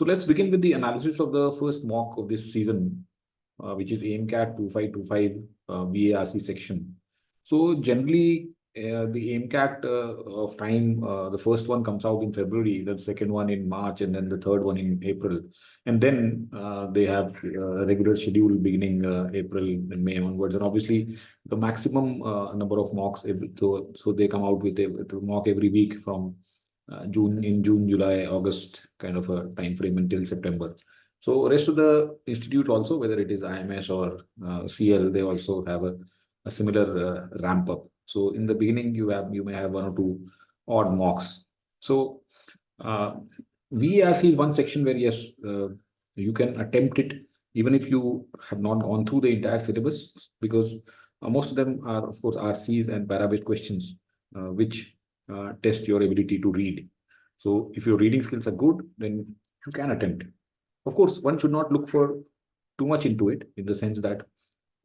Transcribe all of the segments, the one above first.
So let's begin with the analysis of the first mock of this season, which is AIMCAT 2525 VARC section. So generally, the AIMCAT of time, the first one comes out in February, the second one in March, and then the third one in April. And then they have a regular schedule beginning April and May onwards. And obviously, the maximum number of mocks, so they come out with a mock every week from June, July, August kind of a time frame until September. So rest of the institute also, whether it is IMS or CL, they also have a similar ramp up. So in the beginning, you may have one or two odd mocks. So VARC is one section where yes, you can attempt it even if you have not gone through the entire syllabus, because most of them are of course RCs and para-based questions, which test your ability to read. So if your reading skills are good, then you can attempt. Of course, one should not look for too much into it in the sense that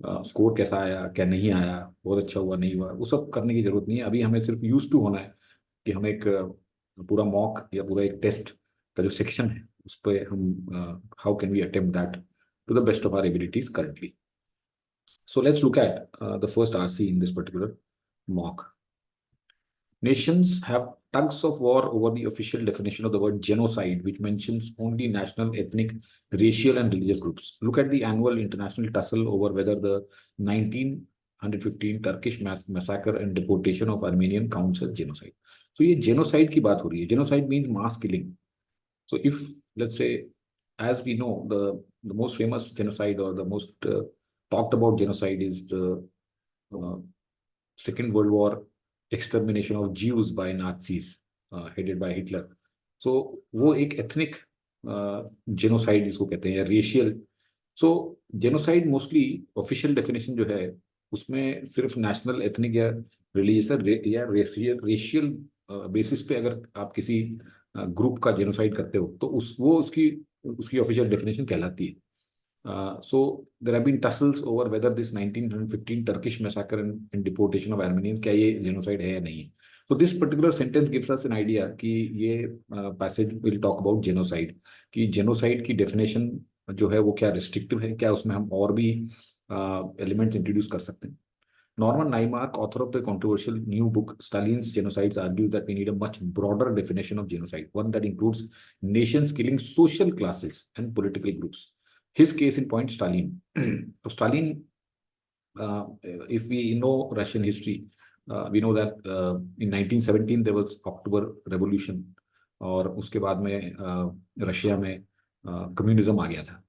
score कैसा आया, क्या नहीं आया, बहुत अच्छा हुआ, नहीं हुआ, वो सब करने की जरूरत नहीं है. अभी हमें सिर्फ यूज टू होना है कि हम एक पूरा मॉक या पूरा एक टेस्ट का जो सेक्शन है उस पर हम how can we attempt that to the best of our abilities currently. So let's look at the first RC in this particular mock. Nations have tugs of war over the official definition of the word genocide, which mentions only national, ethnic, racial, and religious groups. Look at the annual international tussle over whether the 1915 Turkish massacre and deportation of Armenian counts as genocide. So ये genocide की बात हो रही है. Genocide means mass killing. So if, let's say, as we know, the most famous genocide or the most talked about genocide is the Second World War extermination of Jews by Nazis, headed by Hitler. So वो एक ethnic genocide इसको कहते हैं, या racial. So genocide mostly official definition जो है उसमें सिर्फ national, ethnic या religious या racial basis पे अगर आप किसी ग्रुप का genocide करते हो तो वो उसकी official definition कहलाती है. So there have been tussles over whether this 1915 Turkish massacre and deportation of Armenians क्या ये genocide है या नहीं. So this particular sentence gives us an idea कि ये passage will talk about genocide, कि genocide की definition जो है वो क्या restrictive है, क्या उसमें हम और भी elements introduce कर सकते हैं. Norman Naimark, author of the controversial new book Stalin's Genocides, argues that we need a much broader definition of genocide, one that includes nations killing social classes and political groups. His case in point, Stalin. So Stalin, if we know Russian history, we know that in 1917 there was October Revolution, और उसके बाद में Russia में communism आ गया था.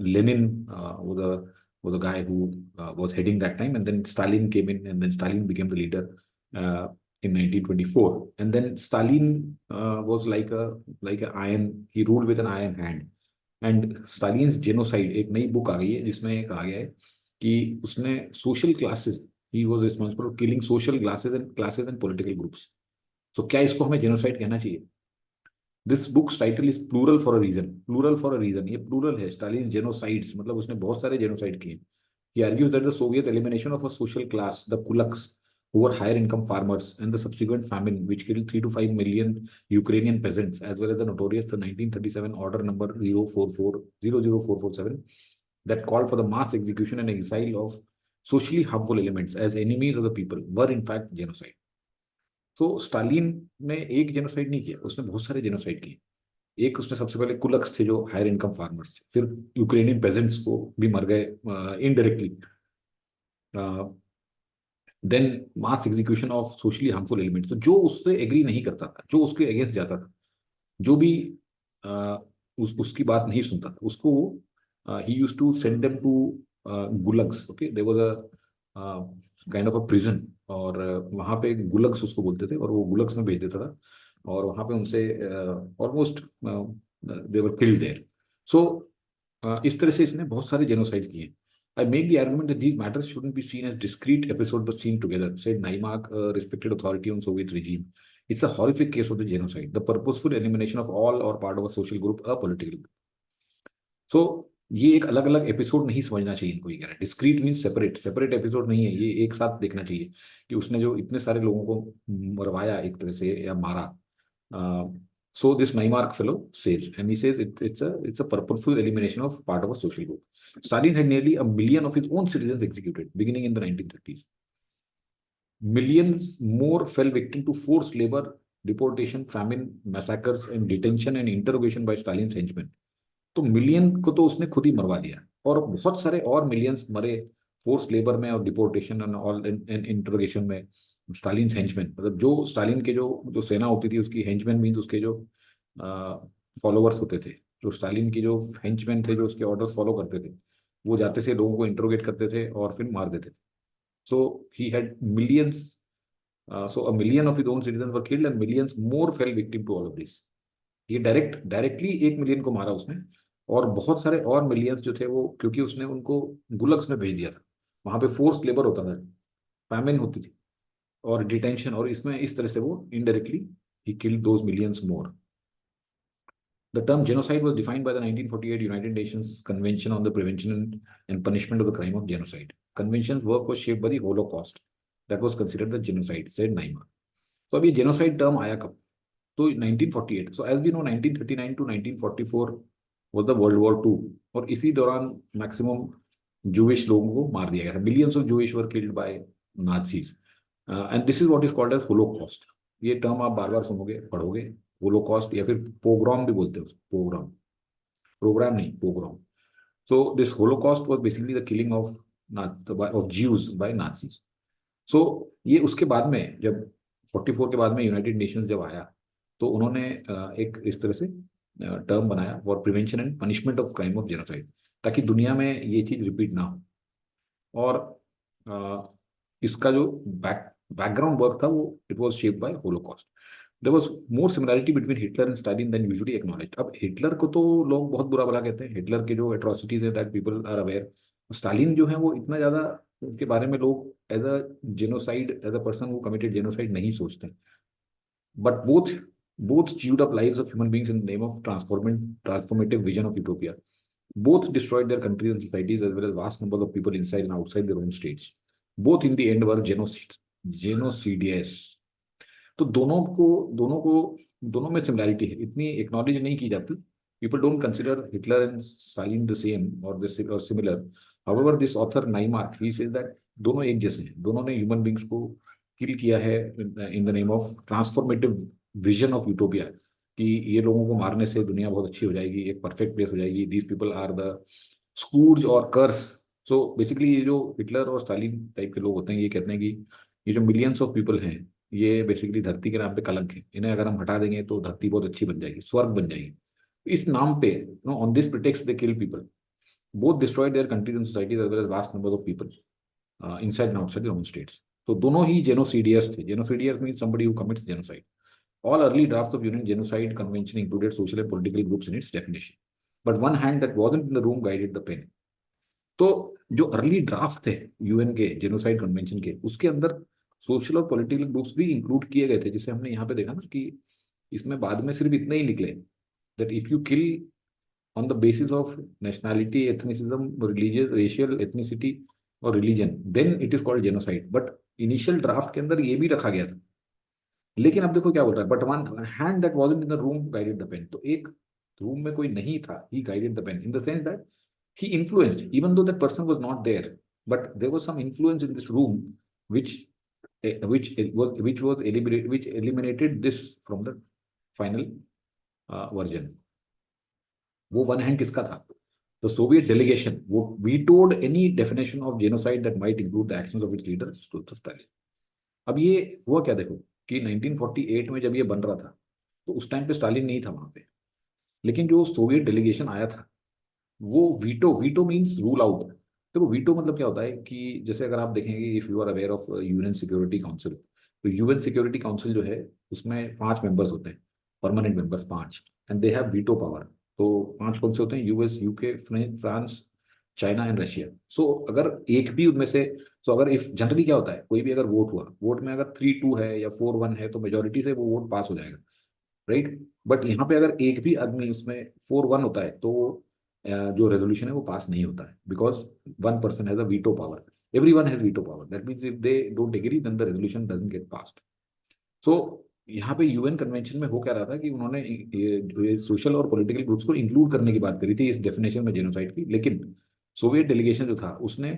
Lenin was the guy who was heading that time, and then Stalin came in, and then Stalin became the leader in 1924. And then Stalin was like a iron. He ruled with an iron hand. And Stalin's genocide एक नई book आ गई है जिसमें कहा गया है कि उसने social classes, he was responsible for killing social classes and political groups. So क्या इसको हमें जेनोसाइड कहना चाहिए? This book's title is plural for a reason. Plural for a reason, ये प्लूरल है. स्टालिन्स जेनोसाइड्स मतलब उसने बहुत सारे जेनोसाइड किए. He argues that the Soviet elimination of a social class, the kulaks, who were higher income farmers, and the subsequent famine which killed 3 to 5 million Ukrainian peasants, as well as the notorious 1937 order number 00447 that called for the mass execution and exile of socially harmful elements as enemies of the people, were in fact genocide. So Stalin ने एक genocide नहीं किया, उसने बहुत सारे genocide किए. एक उसने सबसे पहले कुलक्स थे जो हायर इनकम फार्मर्स थे, फिर यूक्रेनियन पेजेंट्स को भी मर गए indirectly. Then mass execution of socially harmful elements. जो उससे एग्री नहीं करता था, जो उसके अगेंस्ट जाता था, जो भी उसकी बात नहीं सुनता था, उसको he used to send them to gulags. Okay, there was a kind of a prison, और वहां पे गुलग्स उसको बोलते थे, और वो गुलग्स में भेज देता था, और वहां पे उनसे almost they were killed there. So इस तरह से इसने बहुत सारे जेनोसाइड किए. I make the argument that these matters shouldn't be seen as discrete episodes but seen together, said Naimark, a respected authority on Soviet regime. It's a horrific case of the genocide, the purposeful elimination of all or part of a social group, a political group. So ये एक अलग अलग episode नहीं समझना चाहिए इनको. ये कह रहा है डिस्क्रीट मीन सेपरेट एपिसोड नहीं है, ये एक साथ देखना चाहिए कि उसने जो इतने सारे लोगों को मरवाया एक तरह से या मारा. So this Naimark fellow says, and he says it's a purposeful elimination of part of a social group. Stalin had nearly 1 million of his own citizens executed beginning in the 1930s. Millions more fell victim to forced labor, deportation, famine, massacres, and detention and interrogation by Stalin's henchmen. तो million को तो उसने खुद ही मरवा दिया और बहुत सारे और मिलियंस मरे फोर्स लेबर में और डिपोर्टेशन एंड ऑल इंटरोगेशन में स्टालिन हेंचमैन मतलब जो स्टालिन के जो जो सेना होती थी उसकी हेंचमैन मीन्स उसके जो फॉलोअर्स होते थे जो स्टालिन की जो हेंचमैन थे जो उसके ऑर्डर्स फॉलो करते थे वो जाते थे लोगों को इंटरोगेट करते थे और फिर मार देते थे so he had millions so a million of his own citizens were killed and millions more fell victim to all of this. ये डायरेक्टली 1 मिलियन को मारा उसने और बहुत सारे और मिलियंस जो थे वो क्योंकि उसने उनको गुलग्स में भेज दिया था वहां पे फोर्स लेबर होता था फैमिन होती थी और डिटेंशन और इसमें इस तरह से वो indirectly he killed those millions more. The term genocide was defined by the 1948 United Nations Convention on the Prevention and Punishment of the Crime of Genocide. Convention's work was shaped by the Holocaust that was considered the genocide, said Naima. So अब ये genocide term आया कब? तो 1948. So as we know 1939 to 1944 was the World War II और इसी दौरान maximum Jewish लोगों को मार दिया गया था. Millions of Jewish were killed by Nazis. And this is what is called as Holocaust. ये टर्म आप बार बार सुनोगे पढ़ोगे होलोकॉस्ट या फिर पोग्राम भी बोलते हैं उसको पोग्राम प्रोग्राम नहीं pogrom. So this Holocaust was basically the killing of Jews by Nazis. So ये उसके बाद में जब 44 के बाद में यूनाइटेड नेशंस जब आया तो उन्होंने एक इस तरह से टर्म बनाया for prevention and punishment of crime of genocide ताकि दुनिया में ये चीज रिपीट ना हो. और इसका जो बैकग्राउंड वर्क था वो it was shaped by Holocaust. There was more similarity between Hitler and Stalin than usually acknowledged. अब हिटलर को तो लोग बहुत बुरा भला कहते हैं हिटलर के जो एट्रोसिटीज है that people are aware. Stalin जो है वो इतना ज्यादा उसके बारे में लोग as a genocide as a person who committed genocide नहीं सोचते. But both chewed up lives of human beings in the name of transformative vision of utopia. Both destroyed their countries and societies as well as vast numbers of people inside and outside their own states. Both in the end were genocides. तो दोनों में similarity है इतनी acknowledge नहीं की जाती. People don't consider Hitler and Stalin the same or similar. However this author Naimark he says that दोनों एक जैसे हैं. दोनों ने ह्यूमन बींग्स को किल किया है in the name of transformative vision of utopia कि ये लोगों को मारने से दुनिया बहुत अच्छी हो जाएगी एक परफेक्ट प्लेस हो जाएगी. दीज पीपल आर द स्कूर्ज और कर्स. सो बेसिकली ये जो हिटलर और स्टालिन टाइप के लोग होते हैं ये कहते हैं कि ये जो मिलियंस ऑफ पीपल हैं ये बेसिकली धरती के नाम पे कलंक है. इन्हें अगर हम हटा देंगे तो धरती बहुत अच्छी बन जाएगी स्वर्ग बन जाएगी. इस नाम पे on this pretext they kill people. Both destroyed their countries and societies as well as vast number of people inside and outside their own states. तो दोनों ही जेनोसीडियर्स थे. Genocidaires means somebody who commits genocide. All early drafts of UN Genocide Convention included social and political groups in its definition, but one hand that wasn't in the room guided the pen. तो जो early draft थे UN के genocide convention के उसके अंदर social और political groups भी include किए गए थे जिसे हमने यहाँ पे देखा ना कि इसमें बाद में सिर्फ इतना ही निकले that if you kill on the basis of nationality ethnicism religious racial ethnicity और religion then it is called genocide. But initial draft के अंदर ये भी रखा गया था. लेकिन अब देखो क्या बोल रहा है but one hand that wasn't in the room guided the pen. तो एक रूम में कोई नहीं था he guided the pen in the sense that he influenced even though that person was not there but there was some influence in this room which eliminated this from the final version. वो one hand किसका था? The Soviet delegation वो vetoed any definition of genocide that might include the actions of its leader Stalin. अब ये हुआ क्या देखो कि 1948 में जब ये बन रहा था तो उस टाइम पे स्टालिन नहीं था वहां पे. लेकिन जो सोवियत डेलीगेशन आया था वो वीटो मींस रूल आउट. तो वीटो मतलब क्या होता है कि जैसे अगर आप देखेंगे if you are aware of UN Security Council तो यूएन सिक्योरिटी काउंसिल जो है उसमें 5 मेंबर्स होते हैं permanent members 5 and they have veto power. तो 5 कौन से होते हैं? US UK France China and Russia. So अगर एक भी उनमें से अगर इफ जनरली क्या होता है कोई भी अगर वोट हुआ वोट में अगर 3-2 है या 4-1 है तो मेजोरिटी से वो वोट पास हो जाएगा राइट. बट यहाँ पे अगर एक भी आदमी उसमें 4-1 होता है तो जो रेजोल्यूशन है वो पास नहीं होता है because one person has a veto power. Everyone has veto power. That means if they don't agree then the resolution doesn't get passed. So यहाँ पे यूएन कन्वेंशन में हो क्या रहा था कि उन्होंने ये सोशल और पॉलिटिकल ग्रुप्स को इंक्लूड करने की बात करी थी इस डेफिनेशन में जेनोसाइड की, लेकिन सोवियत डेलीगेशन जो था उसने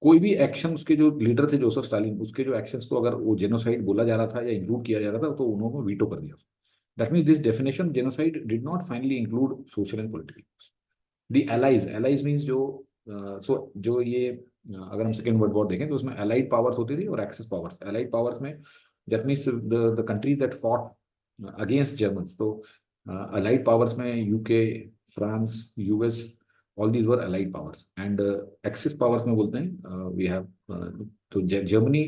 कोई भी एक्शन, उसके जो लीडर थे जोसेफ स्टालिन, उसके जो एक्शंस को अगर वो जेनोसाइड बोला जा रहा था या इंक्लूड किया जा रहा था तो उन्होंने वीटो कर दिया। That mean this definition genocide did not finally include social and political. The allies, allies means जो जो ये अगर हम सेकेंड वर्ल्ड वॉर देखें तो उसमें एलाइड पावर्स होती थी और एक्सेस पावर्स। एलाइड पावर्स में that means the countries that fought against Germans. तो एलाइड पावर्स में UK, France, US, all these were allied powers. And axis powers में बोलते हैं वी हैव तो जर्मनी,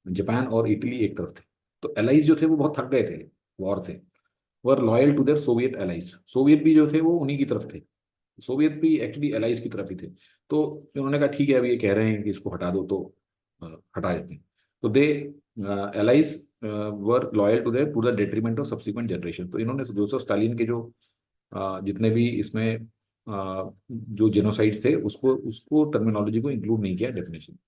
जापान और इटली एक तरफ थे। तो एलाइज जो थे वो बहुत थक गए थे वॉर से, were loyal to their Soviet allies. Soviet भी जो थे वो उन्हीं की तरफ थे, सोवियत भी एक्चुअली एलाइज की तरफ ही थे। तो उन्होंने कहा ठीक है अब ये कह रहे हैं कि इसको हटा दो, तो हटा देते हैं। तो they allies were loyal to the detriment of subsequent generation. तो इन्होंने जोसेफ स्टालिन के जो जितने भी इसमें जो जेनोसाइड्स थे उसको उसको टर्मिनोलॉजी को इंक्लूड नहीं किया definition.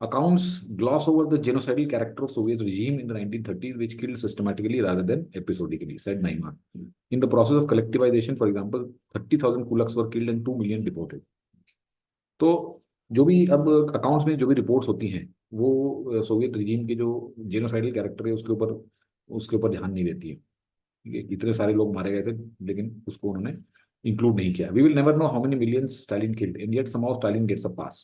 Accounts gloss over the genocidal character of Soviet regime in the 1930s, which killed systematically rather than episodically, said Neymar. In the process of collectivization, for example, 30,000 kulaks were killed and 2 million deported. तो जो भी अब accounts में जो भी reports होती हैं वो सोवियत रिजीम के जो जेनोसाइडल कैरेक्टर है उसके ऊपर ध्यान नहीं देती है। इतने सारे लोग मारे गए थे लेकिन उसको उन्होंने इंक्लूड नहीं किया। We will never know how many millions Stalin killed and yet somehow Stalin gets a pass.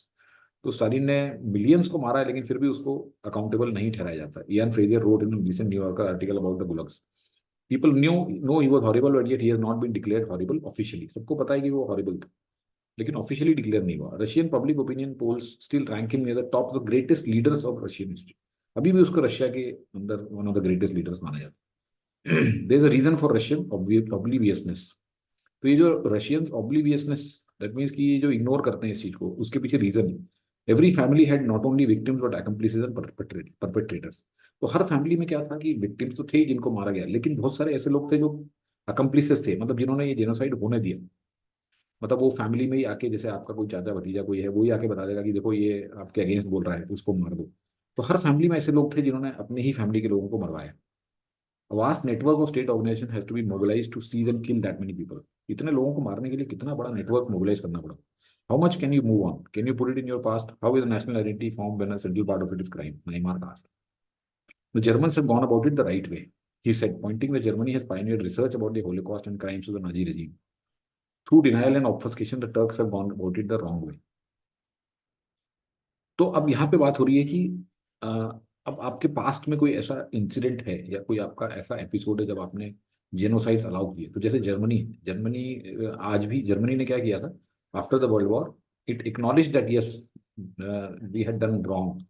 तो स्टालिन ने मिलियंस को मारा है लेकिन फिर भी उसको अकाउंटेबल नहीं ठहराया जाता। Ian Frazier wrote in recent New Yorker article about the gulags. People knew he was horrible but yet he has not been declared horrible officially. सबको पता है कि वो हॉरिबल था लेकिन ऑफिशियली डिक्लेयर नहीं हुआ। Russian public opinion polls still rank him near the top of the greatest leaders of Russian history. अभी भी उसको रशिया के अंदर one of the greatest leaders माना जाता है। There is a reason for Russian obliviousness. तो ये जो रशियंस ऑब्लिवियसनेस, दैट मीन्स कि ये जो इग्नोर करते हैं इस चीज को, उसके पीछे रीजन है। Every family had not only victims but accomplices and perpetrators. तो हर फैमिली में क्या था कि विक्टिम्स तो थे जिनको मारा गया, लेकिन बहुत सारे ऐसे लोग थे जो अकम्प्लिसेस थे, मतलब जिन्होंने ये जेनोसाइड होने दिया। मतलब वो फैमिली में ही आके, जैसे आपका कोई चाचा भतीजा कोई है, वो ही आके बता देगा कि देखो ये आपके अगेंस्ट बोल रहा है, उसको मार दो। तो हर फैमिली में ऐसे लोग थे जिन्होंने अपने ही फैमिली के लोगों को मरवाया। A vast network of state organization has to be mobilized to seize and kill that many people. इतने लोगों को मारने के लिए कितना बड़ा नेटवर्क मोबिलाइज करना पड़ा। How much can you move on? Can you put it in your past? How is a national identity formed when a central part of it is crime? Neymar asked. The Germans have gone about it the right way, he said, pointing that Germany has pioneered research about the Holocaust and crimes of the Nazi regime. Through denial and obfuscation, the Turks have gone about it the wrong way. तो अब यहाँ पे बात हो रही है कि अब आपके पास्ट में कोई ऐसा इंसिडेंट है या कोई आपका ऐसा एपिसोड है जब आपने जेनोसाइड्स अलाउ किए। तो जैसे जर्मनी जर्मनी आज भी जर्मनी ने क्या किया था after the world war, it acknowledge that yes we had done wrong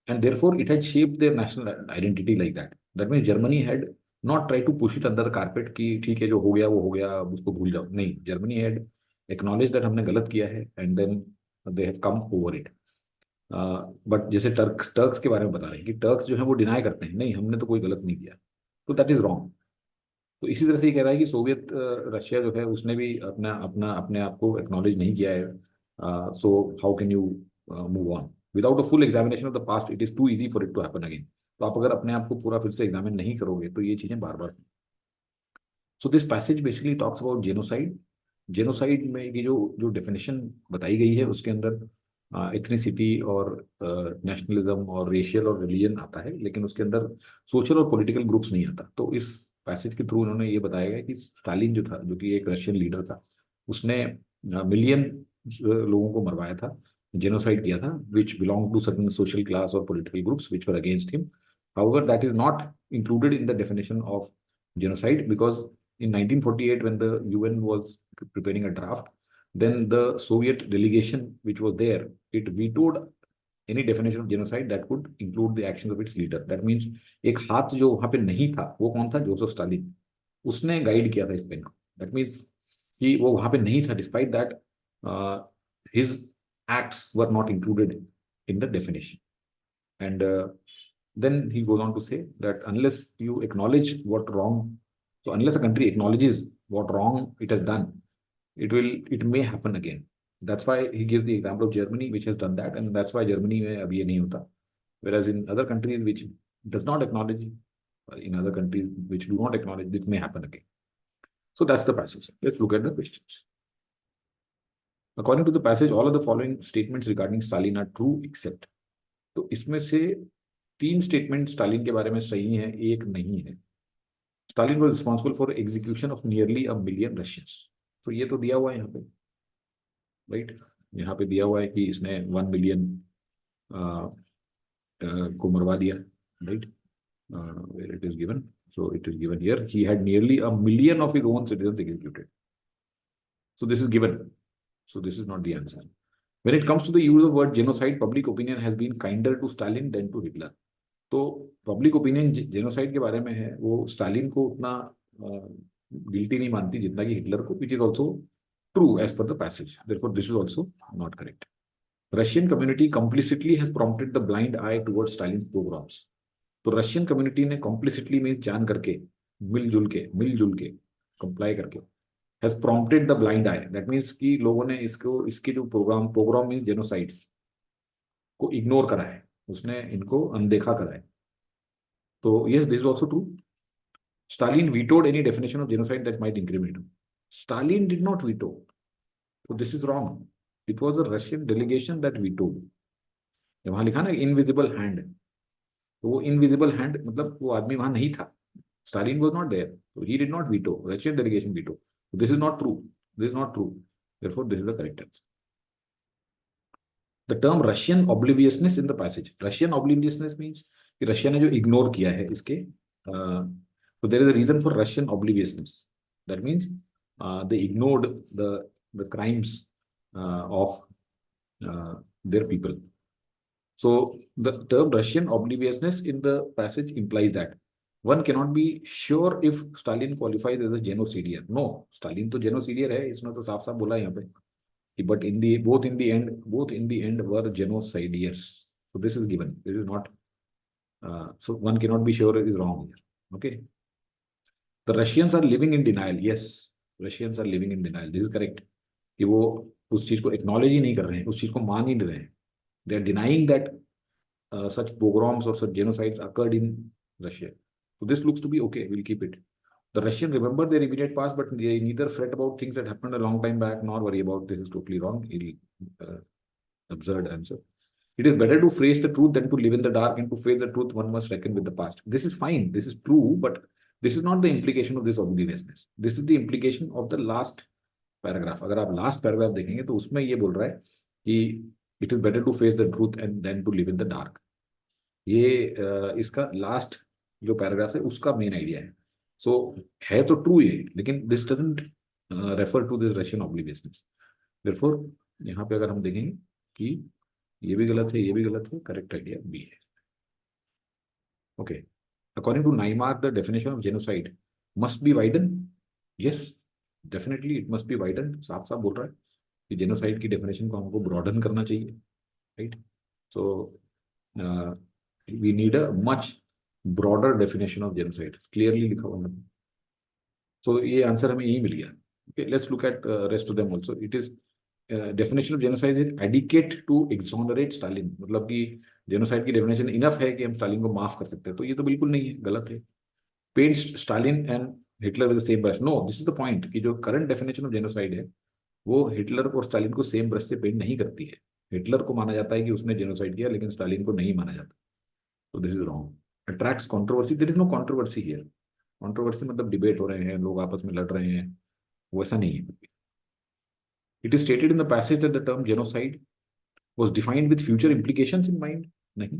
and therefore it had shaped their national identity like that. That means Germany had not try to push it under the carpet कि ठीक है जो हो गया वो हो गया अब उसको भूल जाओ। नहीं, जर्मनी हैड एक्नॉलेज दैट हमने गलत किया है and then they have come over it. But जैसे टर्क्स टर्क्स के बारे में बता रहे हैं कि टर्क्स जो है वो डिनाई करते हैं, नहीं हमने तो कोई गलत नहीं किया। तो दैट इज रॉन्ग। तो इसी तरह से ये कह रहा है कि सोवियत रशिया जो है उसने भी अपना अपना अपने आप को एक्नॉलेज नहीं किया है। So how can you move on without a full examination of the past? It is too easy for it to happen again. तो आप अगर अपने आप को पूरा फिर से एग्जामिन नहीं करोगे तो ये चीजें बार बार। So this passage basically talks about genocide. Genocide में ये जो जो डेफिनेशन बताई गई है उसके अंदर एथनिसिटी और नेशनलिज्म और रेशियल और रिलीजन आता है, लेकिन उसके अंदर सोशल और पॉलिटिकल ग्रुप्स नहीं आता। तो इस पैसेज के थ्रू उन्होंने ये बताया गया कि स्टालिन जो था, जो कि एक रशियन लीडर था, उसने मिलियन लोगों को मरवाया था, जेनोसाइड किया था, which belong to certain social class और political groups which were against him. However, that is not included in the definition of genocide because in 1948, when the UN was preparing a draft, then the Soviet delegation, which was there, it vetoed any definition of genocide that could include the actions of its leader. That means एक हाथ जो वहां पे नहीं था वो कौन था? Joseph Stalin. उसने गाइड किया था इस पेन को। दैट मीन्स कि वो वहां पे नहीं था, despite that his acts were not included in the definition. And then he goes on to say that unless you acknowledge what wrong, so unless a country acknowledges what wrong it has done, it may happen again. That's why he gives the example of Germany, which has done that, and that's why Germany में अब ये नहीं होता, whereas in other countries which does not acknowledge in other countries which do not acknowledge it may happen again. So that's the passage. Let's look at the questions. According to the passage, all of the following statements regarding Stalin are true except. तो इसमें से 3 statement Stalin के बारे में सही है, एक नहीं है. Stalin was responsible for execution of nearly a million Russians. तो ये तो दिया हुआ है यहाँ पे, राइट. यहाँ पे दिया हुआ है कि इसने 1 मिलियन को मरवा दिया, right. Where it is given, so it is given here, he had nearly a million of his own citizens executed. So this is given, so this is not the answer. When it comes to the use of word genocide, public opinion has been kinder to Stalin than to Hitler. तो public opinion genocide के बारे में है, वो Stalin को उतना guilty नहीं मानती जितना कि हिटलर को, which is also true as per the passage. Therefore, this is also not correct. Russian community complicitly has prompted the blind eye towards Stalin's pogroms. तो रशियन कम्युनिटी ने कॉम्प्लिसिटली मीन जान करके, मिलजुल के कंप्लाई करके, has prompted the blind eye. That means कि लोगों ने इसके जो पोग्राम मीन्स जेनोसाइड्स को इग्नोर करा है, उसने इनको अनदेखा करा है. तो yes, this is also true. Stalin vetoed any definition of genocide that might increment. Stalin did not veto. तो this is wrong. It was the Russian delegation that vetoed. वहां लिखा ना इनविजिबल हैंड, तो वो इनविजिबल हैंड मतलब वो आदमी वहां नहीं था. Stalin was not there, so he did not veto. Russian delegation veto. So this is not true. This is not true. Therefore, this is the correct answer. The term Russian obliviousness in the passage. Russian obliviousness means कि Russia ने जो ignore किया है इसके, so there is a reason for Russian obliviousness. That means they ignored the crimes of their people. So the term Russian obliviousness in the passage implies that one cannot be sure if Stalin qualifies as a genocidaire. No, Stalin तो genocidaire है, इसने तो साफ साफ बोला है यहाँ पे. But both in the end were genocidaires. So this is given. This is not. So one cannot be sure it is wrong here. Okay. The Russians are living in denial. Yes, Russians are living in denial. This is correct. कि वो उस चीज को acknowledge ही नहीं कर रहे हैं, उस चीज को मान ही नहीं रहे हैं. They are denying that such pogroms or such genocides occurred in Russia. So this looks to be okay. We'll keep it. The Russians remember their immediate past, but they neither fret about things that happened a long time back nor worry about this is totally wrong. Absurd answer. It is better to face the truth than to live in the dark, and to face the truth one must reckon with the past. This is fine. This is true, but this is not the implication of this obliviousness. This is the implication of the last paragraph. अगर आप last paragraph देखेंगे तो उसमें ये बोल रहा है कि it is better to face the truth and than to live in the dark. ये इसका लास्ट जो पैराग्राफ है उसका मेन आइडिया है. सो है तो ट्रू ये, लेकिन this doesn't refer to this Russian obliviousness. Therefore यहाँ पे अगर हम देखेंगे कि ये भी गलत है, ये भी गलत है, करेक्ट आइडिया बी है. Okay. According to Naimark the definition of genocide must be widen. Yes, definitely it must be widen. साफ साफ बोल रहा है कि जेनोसाइड की डेफिनेशन को हमको ब्रॉडन करना चाहिए, right. So we need a much broader definition of genocide. Clearly लिखा हुआ है. So ये आंसर हमें यही मिल गया. Okay, let's look at rest of them also. It is definition of genocide is adequate to exonerate Stalin. मतलब कि genocide की definition enough है कि हम स्टालिन को माफ कर सकते हैं. तो ये तो बिल्कुल नहीं है, गलत है. Paint Stalin and Hitler with the same brush. No, this is the point कि जो current definition of genocide है वो हिटलर और स्टालिन को सेम ब्रश से पेंट नहीं करती है. हिटलर को माना जाता है कि उसने जेनोसाइड किया, लेकिन स्टालिन को नहीं माना जाता. तो this is wrong. Attracts controversy. There is no controversy here. Controversy मतलब डिबेट हो रहे हैं, लोग आपस में लड़ रहे हैं, वैसा नहीं है. It is stated in the passage that the term genocide was defined with future implications in mind. नहीं.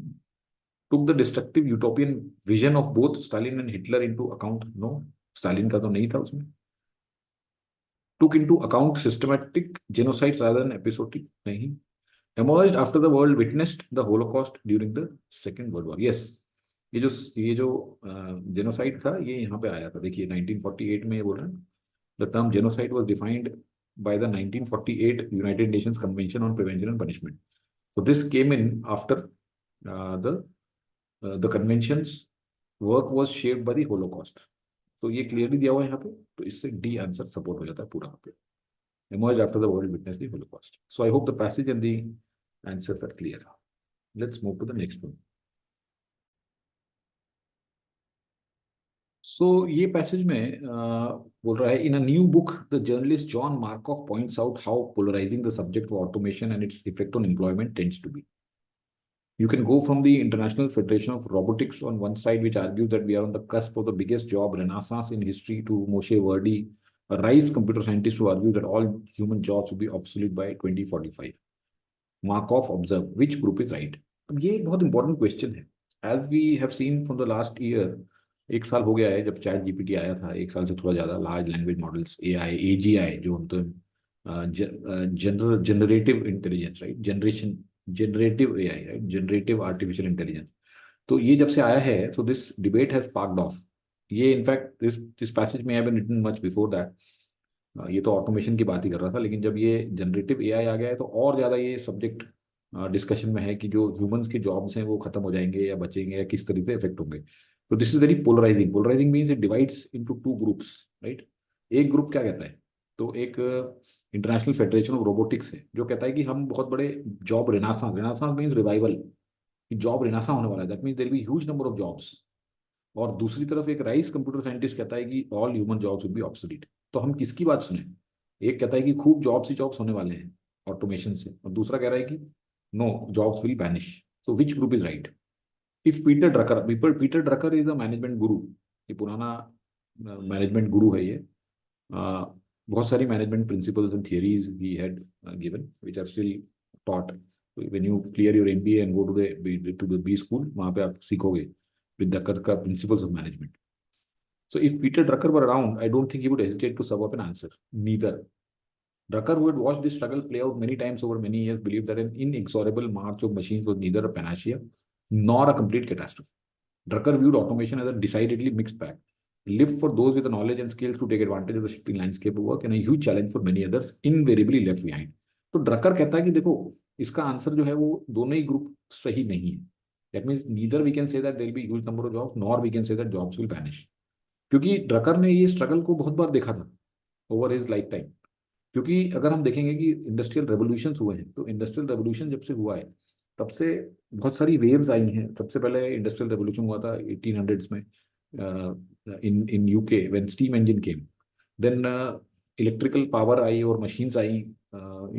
took the destructive utopian vision of both Stalin and Hitler into account. No, Stalin का तो नहीं था उसमें. took into account systematic genocides rather than episodic. नहीं. Emerged after the world witnessed the Holocaust during the Second World War. Yes, ये जो genocide था ये यहाँ पे आया था. देखिए 1948 में ये बोल रहा है. The term genocide was defined by the 1948 United Nations Convention on Prevention and Punishment. So this came in after the convention's work was shaped by the Holocaust. तो ये क्लियरली दिया हुआ है यहाँ पे, तो इससे डी आंसर सपोर्ट हो जाता है पूरा यहाँ पे. Emerged after the world witnessed the Holocaust. So I hope the passage and the answers are clear. Let's move to the next one. सो ये पैसेज में बोल रहा है, in a new book the journalist John Markoff points out how polarising the subject of automation and its effect on employment tends to be. You can go from the International Federation of Robotics on one side, which argues that we are on the cusp of the biggest job renaissance in history, to Moshe Verdi, a Rice computer scientist who argues that all human jobs will be obsolete by 2045. Markov observed, which group is right? अब ये एक बहुत important question है. As we have seen from the last year, एक साल हो गया है जब चैट जीपीटी आया था, एक साल से थोड़ा ज्यादा, large language models, AI, AGI, जो हम तो generative intelligence, right, generative AI, right, generative artificial intelligence. तो ये जब से आया है, तो this debate has sparked off. ये इनफैक्ट दिस पैसेज में have been written much before that. ये तो ऑटोमेशन की बात ही कर रहा था, लेकिन जब ये जनरेटिव एआई आ गया है तो और ज़्यादा ये सब्जेक्ट डिस्कशन में है कि जो ह्यूमंस की जॉब्स हैं वो खत्म हो जाएंगे या बचेंगे या किस तरीके से इफेक्ट होंगे. तो this is very polarising. Polarising means it divides into two groups, right. एक ग्रुप क्या कहता है, तो एक इंटरनेशनल फेडरेशन ऑफ रोबोटिक्स है जो कहता है कि हम बहुत बड़े job renaissance, renaissance means revival, कि जॉब रिनासा होने वाला है, that means there will be huge number of jobs. और दूसरी तरफ एक राइस कंप्यूटर साइंटिस्ट कहता है कि all human jobs will be obsolete. तो हम किसकी बात सुने? एक कहता है कि खूब जॉब्स ही जॉब्स होने वाले हैं ऑटोमेशन से, और दूसरा कह रहा है कि no, jobs will vanish. So which group is right? If Peter Drucker, Peter Drucker is a management guru. ये पुराना मैनेजमेंट गुरु है ये. बहुत सारी management principles and theories he had given which are still taught. When you clear your MBA and go to the B school, वहां पे आप सीखोगे ड्रकर का principles of management. So if Peter Drucker were around, I don't think he would hesitate to sum up an answer. Neither. Drucker, who had watched this struggle play out many times over many years, believed that an inexorable march of machines was neither a panacea nor a complete catastrophe. Drucker viewed automation as a decidedly mixed bag, lift for those with the knowledge and skills to take advantage of the shifting landscape of work, and a huge challenge for many others, invariably left behind. तो Drucker कहता है कि देखो, इसका answer जो है वो दोनों ही ग्रुप सही नहीं है. That means neither we can say that there will be huge number of jobs, nor we can say that jobs will vanish. क्योंकि ड्रकर ने ये स्ट्रगल को बहुत बार देखा था ओवर हिज लाइफ टाइम. क्योंकि अगर हम देखेंगे कि इंडस्ट्रियल रेवोल्यूशन हुए हैं, तो इंडस्ट्रियल रेवोल्यूशन जब से हुआ है तब से बहुत सारी वेव्स आई हैं. सबसे पहले इंडस्ट्रियल रेवोल्यूशन हुआ था 1800s में in UK when steam engine came. Then electrical power आई और मशीन्स आई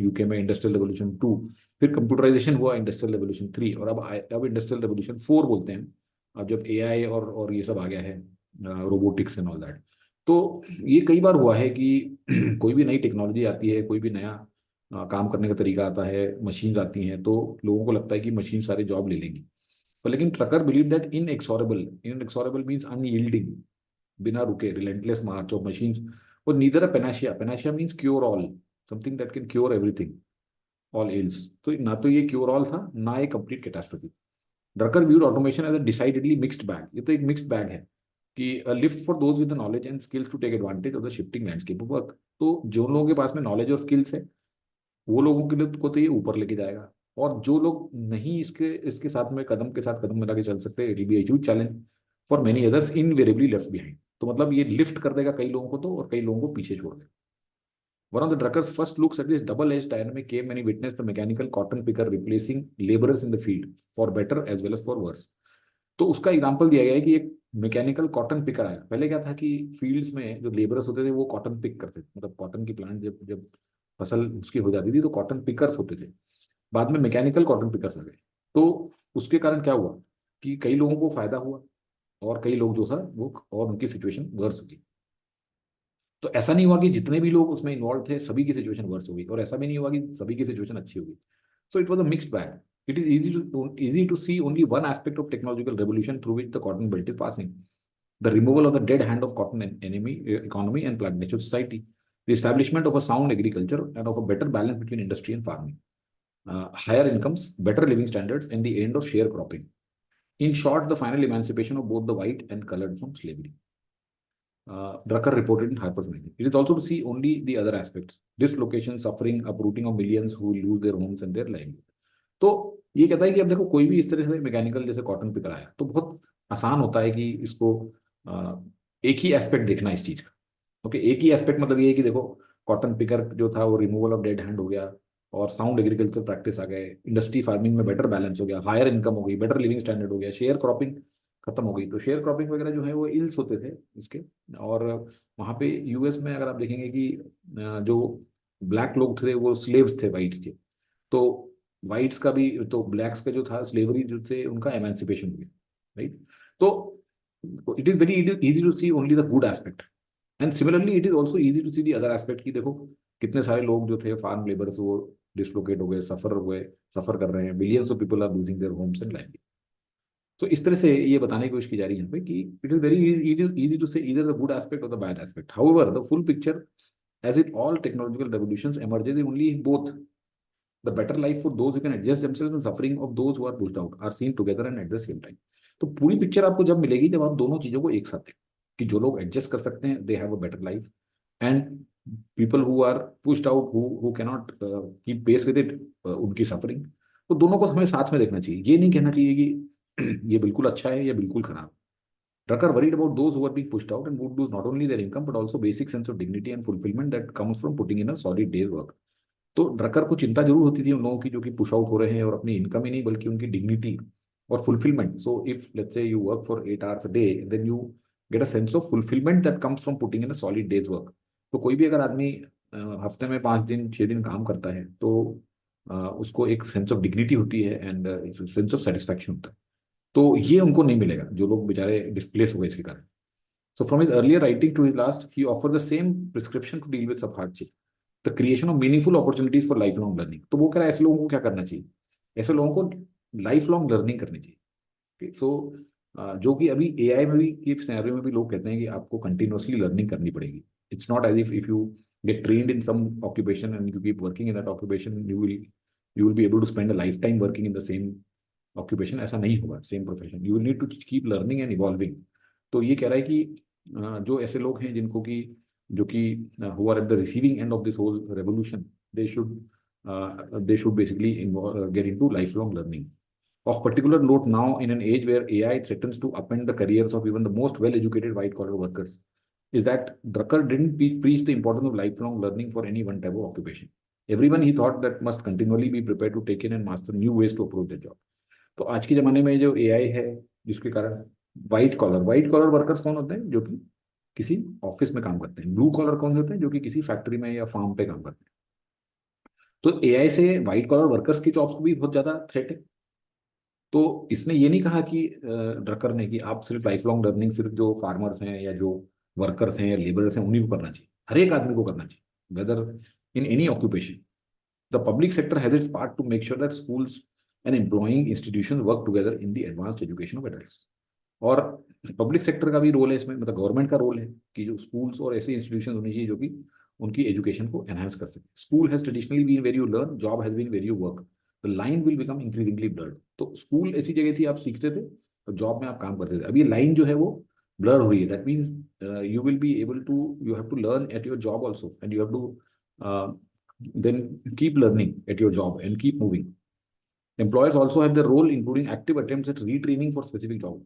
यूके में, इंडस्ट्रियल रेवोल्यूशन 2. फिर कंप्यूटराइजेशन हुआ, इंडस्ट्रियल रेवोल्यूशन 3. और अब इंडस्ट्रियल रेवोल्यूशन 4 बोलते हैं. अब जब एआई और ये सब आ गया है, रोबोटिक्स एंड ऑल दैट. तो ये कई बार हुआ है कि कोई भी नई टेक्नोलॉजी आती है, कोई भी नया काम करने का तरीका आता है, मशीन्स आती हैं, तो लोगों को लगता है कि मशीन सारे जॉब ले लेंगी. पर लेकिन Drucker believe that inexorable means unyielding, बिना रुके, रिलेंटलेस मार्च ऑफ मशीन्स. और neither a panacea means cure all, something that can cure everything, all ills. तो ना तो ये क्योर ऑल था, ना ये complete catastrophe. Drucker viewed automation as a decidedly mixed bag. ये तो एक मिक्स्ड बैग है कि lift for those with the knowledge and skills to take advantage of the shifting landscape of work. तो जो लोगों के पास में नॉलेज और स्किल्स है, वो लोगों के लिए को तो ये ऊपर लेके जाएगा. और जो लोग नहीं इसके इसके साथ में कदम के साथ कदम मिला के चल सकते, it will be a huge challenge for many others, invariably left behind. तो मतलब ये लिफ्ट कर देगा कई लोगों को तो, और कई लोगों को पीछे छोड़ देगा. One of the Drucker's first looks at this double-edged dynamic came when he witnessed the mechanical cotton picker replacing laborers in the field, for better as well as for worse. तो उसका एग्जाम्पल दिया गया है कि एक mechanical cotton picker आया. पहले क्या था कि फील्ड्स में जो लेबरर्स होते थे वो कॉटन पिक करते थे, मतलब कॉटन की प्लांट जब जब फसल उसकी हो जाती थी तो कॉटन पिकर्स होते थे. बाद में मैकेनिकल कॉटन पिकर्स आ गए. तो उसके कारण क्या हुआ कि कई लोगों को फायदा हुआ, और कई लोग जो था वो, और उनकी सिचुएशन वर्स हुई. तो ऐसा नहीं हुआ कि जितने भी लोग उसमें इन्वॉल्व थे सभी की सिचुएशन वर्स हो गई, और ऐसा भी नहीं हुआ कि सभी की सिचुएशन अच्छी होगी. So it was a mixed bag. It is easy to see only one aspect of technological revolution through which the cotton belt is passing: the removal of the dead hand of cotton economy and plantation society, the establishment of a sound agriculture and of a better balance between industry and farming, higher incomes, better living standards, and the end of sharecropping. In short, the final emancipation of both the white and colored from slavery. Drucker reported in Harper's Magazine. It is also to see only the other aspects: dislocation, suffering, uprooting of millions who will lose their homes and their livelihood. तो ये कहता है कि अब देखो, कोई भी इस तरह से मैकेनिकल जैसे कॉटन पिकर आया तो बहुत आसान होता है कि इसको एक ही एस्पेक्ट देखना इस चीज का. ओके, एक ही एस्पेक्ट मतलब ये है कि देखो, कॉटन पिकर जो था वो रिमूवल ऑफ डेड हैंड हो गया, और साउंड एग्रीकल्चर प्रैक्टिस आ गए, इंडस्ट्री फार्मिंग में बेटर बैलेंस हो गया, हायर इनकम हो गई, बेटर लिविंग स्टैंडर्ड हो गया, शेयर क्रॉपिंग खत्म हो गई। तो शेयर क्रॉपिंग वगैरह जो है वो इल्स होते थे इसके। और वहाँ पे यूएस में अगर आप देखेंगे कि जो ब्लैक लोग थे वो स्लेव्स थे वाइट्स के। तो वाइट्स का भी, तो ब्लैक्स का जो था स्लेवरी जो थे उनका एमेंसिपेशन हो गया, राइट। तो it is very easy to see only the good aspect, and similarly it is also easy to see the other aspect की देखो कितने सारे लोग जो थे फार्म लेबर्स वो डिसलोकेट हो गए, सफर हो गए, सफर कर रहे हैं, billions of people are losing their homes and land. तो इस तरह से ये बताने की कोशिश की जा रही है यहाँ पे कि it is very easy to say either the good aspect or the bad aspect. However, the full picture, as in all technological revolutions, emerges only if both the better life for those who can adjust themselves and suffering of those who are pushed out are seen together and at the same time. तो पूरी picture आपको जब मिलेगी जब आप दोनों चीजों को एक साथ देखें, कि जो लोग एडजस्ट कर सकते हैं they have a better life, and people who are pushed out who can not keep pace with it, उनकी सफरिंग। तो दोनों को हमें साथ में देखना चाहिए, ये नहीं कहना चाहिए कि ये बिल्कुल अच्छा है या बिल्कुल खराब। Drucker worried about those who are being pushed out and would lose not only their income but also basic sense of dignity and fulfillment that comes from putting in a solid day's work. तो Drucker को चिंता जरूर होती थी उन लोगों की जो कि पुश आउट हो रहे हैं, और अपनी इनकम ही नहीं बल्कि उनकी डिग्निटी और fulfilment. So if let's say you work for 8 hours a day, then you get a sense of fulfilment that comes from putting in a solid day's work. तो कोई भी अगर आदमी हफ्ते में 5 दिन 6 दिन काम करता है तो उसको एक सेंस ऑफ डिग्निटी होती है एंड सेंस ऑफ सेटिस्फैक्शन होता है। तो ये उनको नहीं मिलेगा जो लोग बेचारे डिस्प्लेस हो गए इसके कारण। So from his earlier writing to his last, he offered the same prescription to deal with सब hardship, the creation of meaningful opportunities for lifelong learning. तो वो कह रहा है ऐसे लोगों को क्या करना चाहिए, ऐसे लोगों को लाइफ लॉन्ग लर्निंग करनी चाहिए। सो जो कि अभी एआई में भी के सिनेरियो में भी लोग कहते हैं कि आपको कंटिन्यूअसली लर्निंग करनी पड़ेगी। It's not as if you get trained in some occupation and you keep working in that occupation you will be able to spend a life time working in the same occupation. ऐसा नहीं होगा, same profession, you will need to keep learning and evolving. तो ये कह रहा है कि जो ऐसे लोग हैं जिनको कि जो कि who are at the receiving end of this whole revolution, they should basically get into life long learning. Of particular note now, in an age where AI threatens to upend the careers of even the most well-educated white-collar workers, is that Drucker didn't preach the importance of lifelong learning for any one type of occupation. Everyone he thought that must continually be prepared to take in and master new ways to approach their job. तो आज के जमाने में जो AI है जिसके कारण white collar workers कौन होते हैं, जो कि किसी ऑफिस में काम करते हैं। ब्लू कॉलर कौन होते हैं, जो कि किसी फैक्ट्री में या फार्म पे काम करते हैं। तो एआई से व्हाइट कॉलर वर्कर्स की जॉब्स को भी बहुत ज्यादा थ्रेट है। तो इसने ये नहीं कहा कि ड्रकर ने कि आप सिर्फ लाइफ लॉन्ग लर्निंग सिर्फ जो फार्मर्स हैं या जो वर्कर्स हैं या लेबरर्स हैं उन्हीं को करना चाहिए, हर एक आदमी को करना चाहिए, whether in any occupation. The public sector has its part to make sure that schools and employing institutions work together in the advanced education of adults. और पब्लिक सेक्टर का भी रोल है इसमें, मतलब गवर्नमेंट का रोल है कि जो स्कूल्स और ऐसे इंस्टीट्यूशन होनी चाहिए जो कि उनकी एजुकेशन को एनहांस कर सके। School has traditionally been where you learn, job has been where you work, the line will become increasingly blurred. तो स्कूल ऐसी जगह थी आप सीखते थे और जॉब में आप काम करते थे, अब ये लाइन जो है वो ब्लर हो रही है। That means you will be able to, you have to learn at your job also and you have to then keep learning at your job and keep moving. Employers also have their role, including active attempts at retraining for specific job.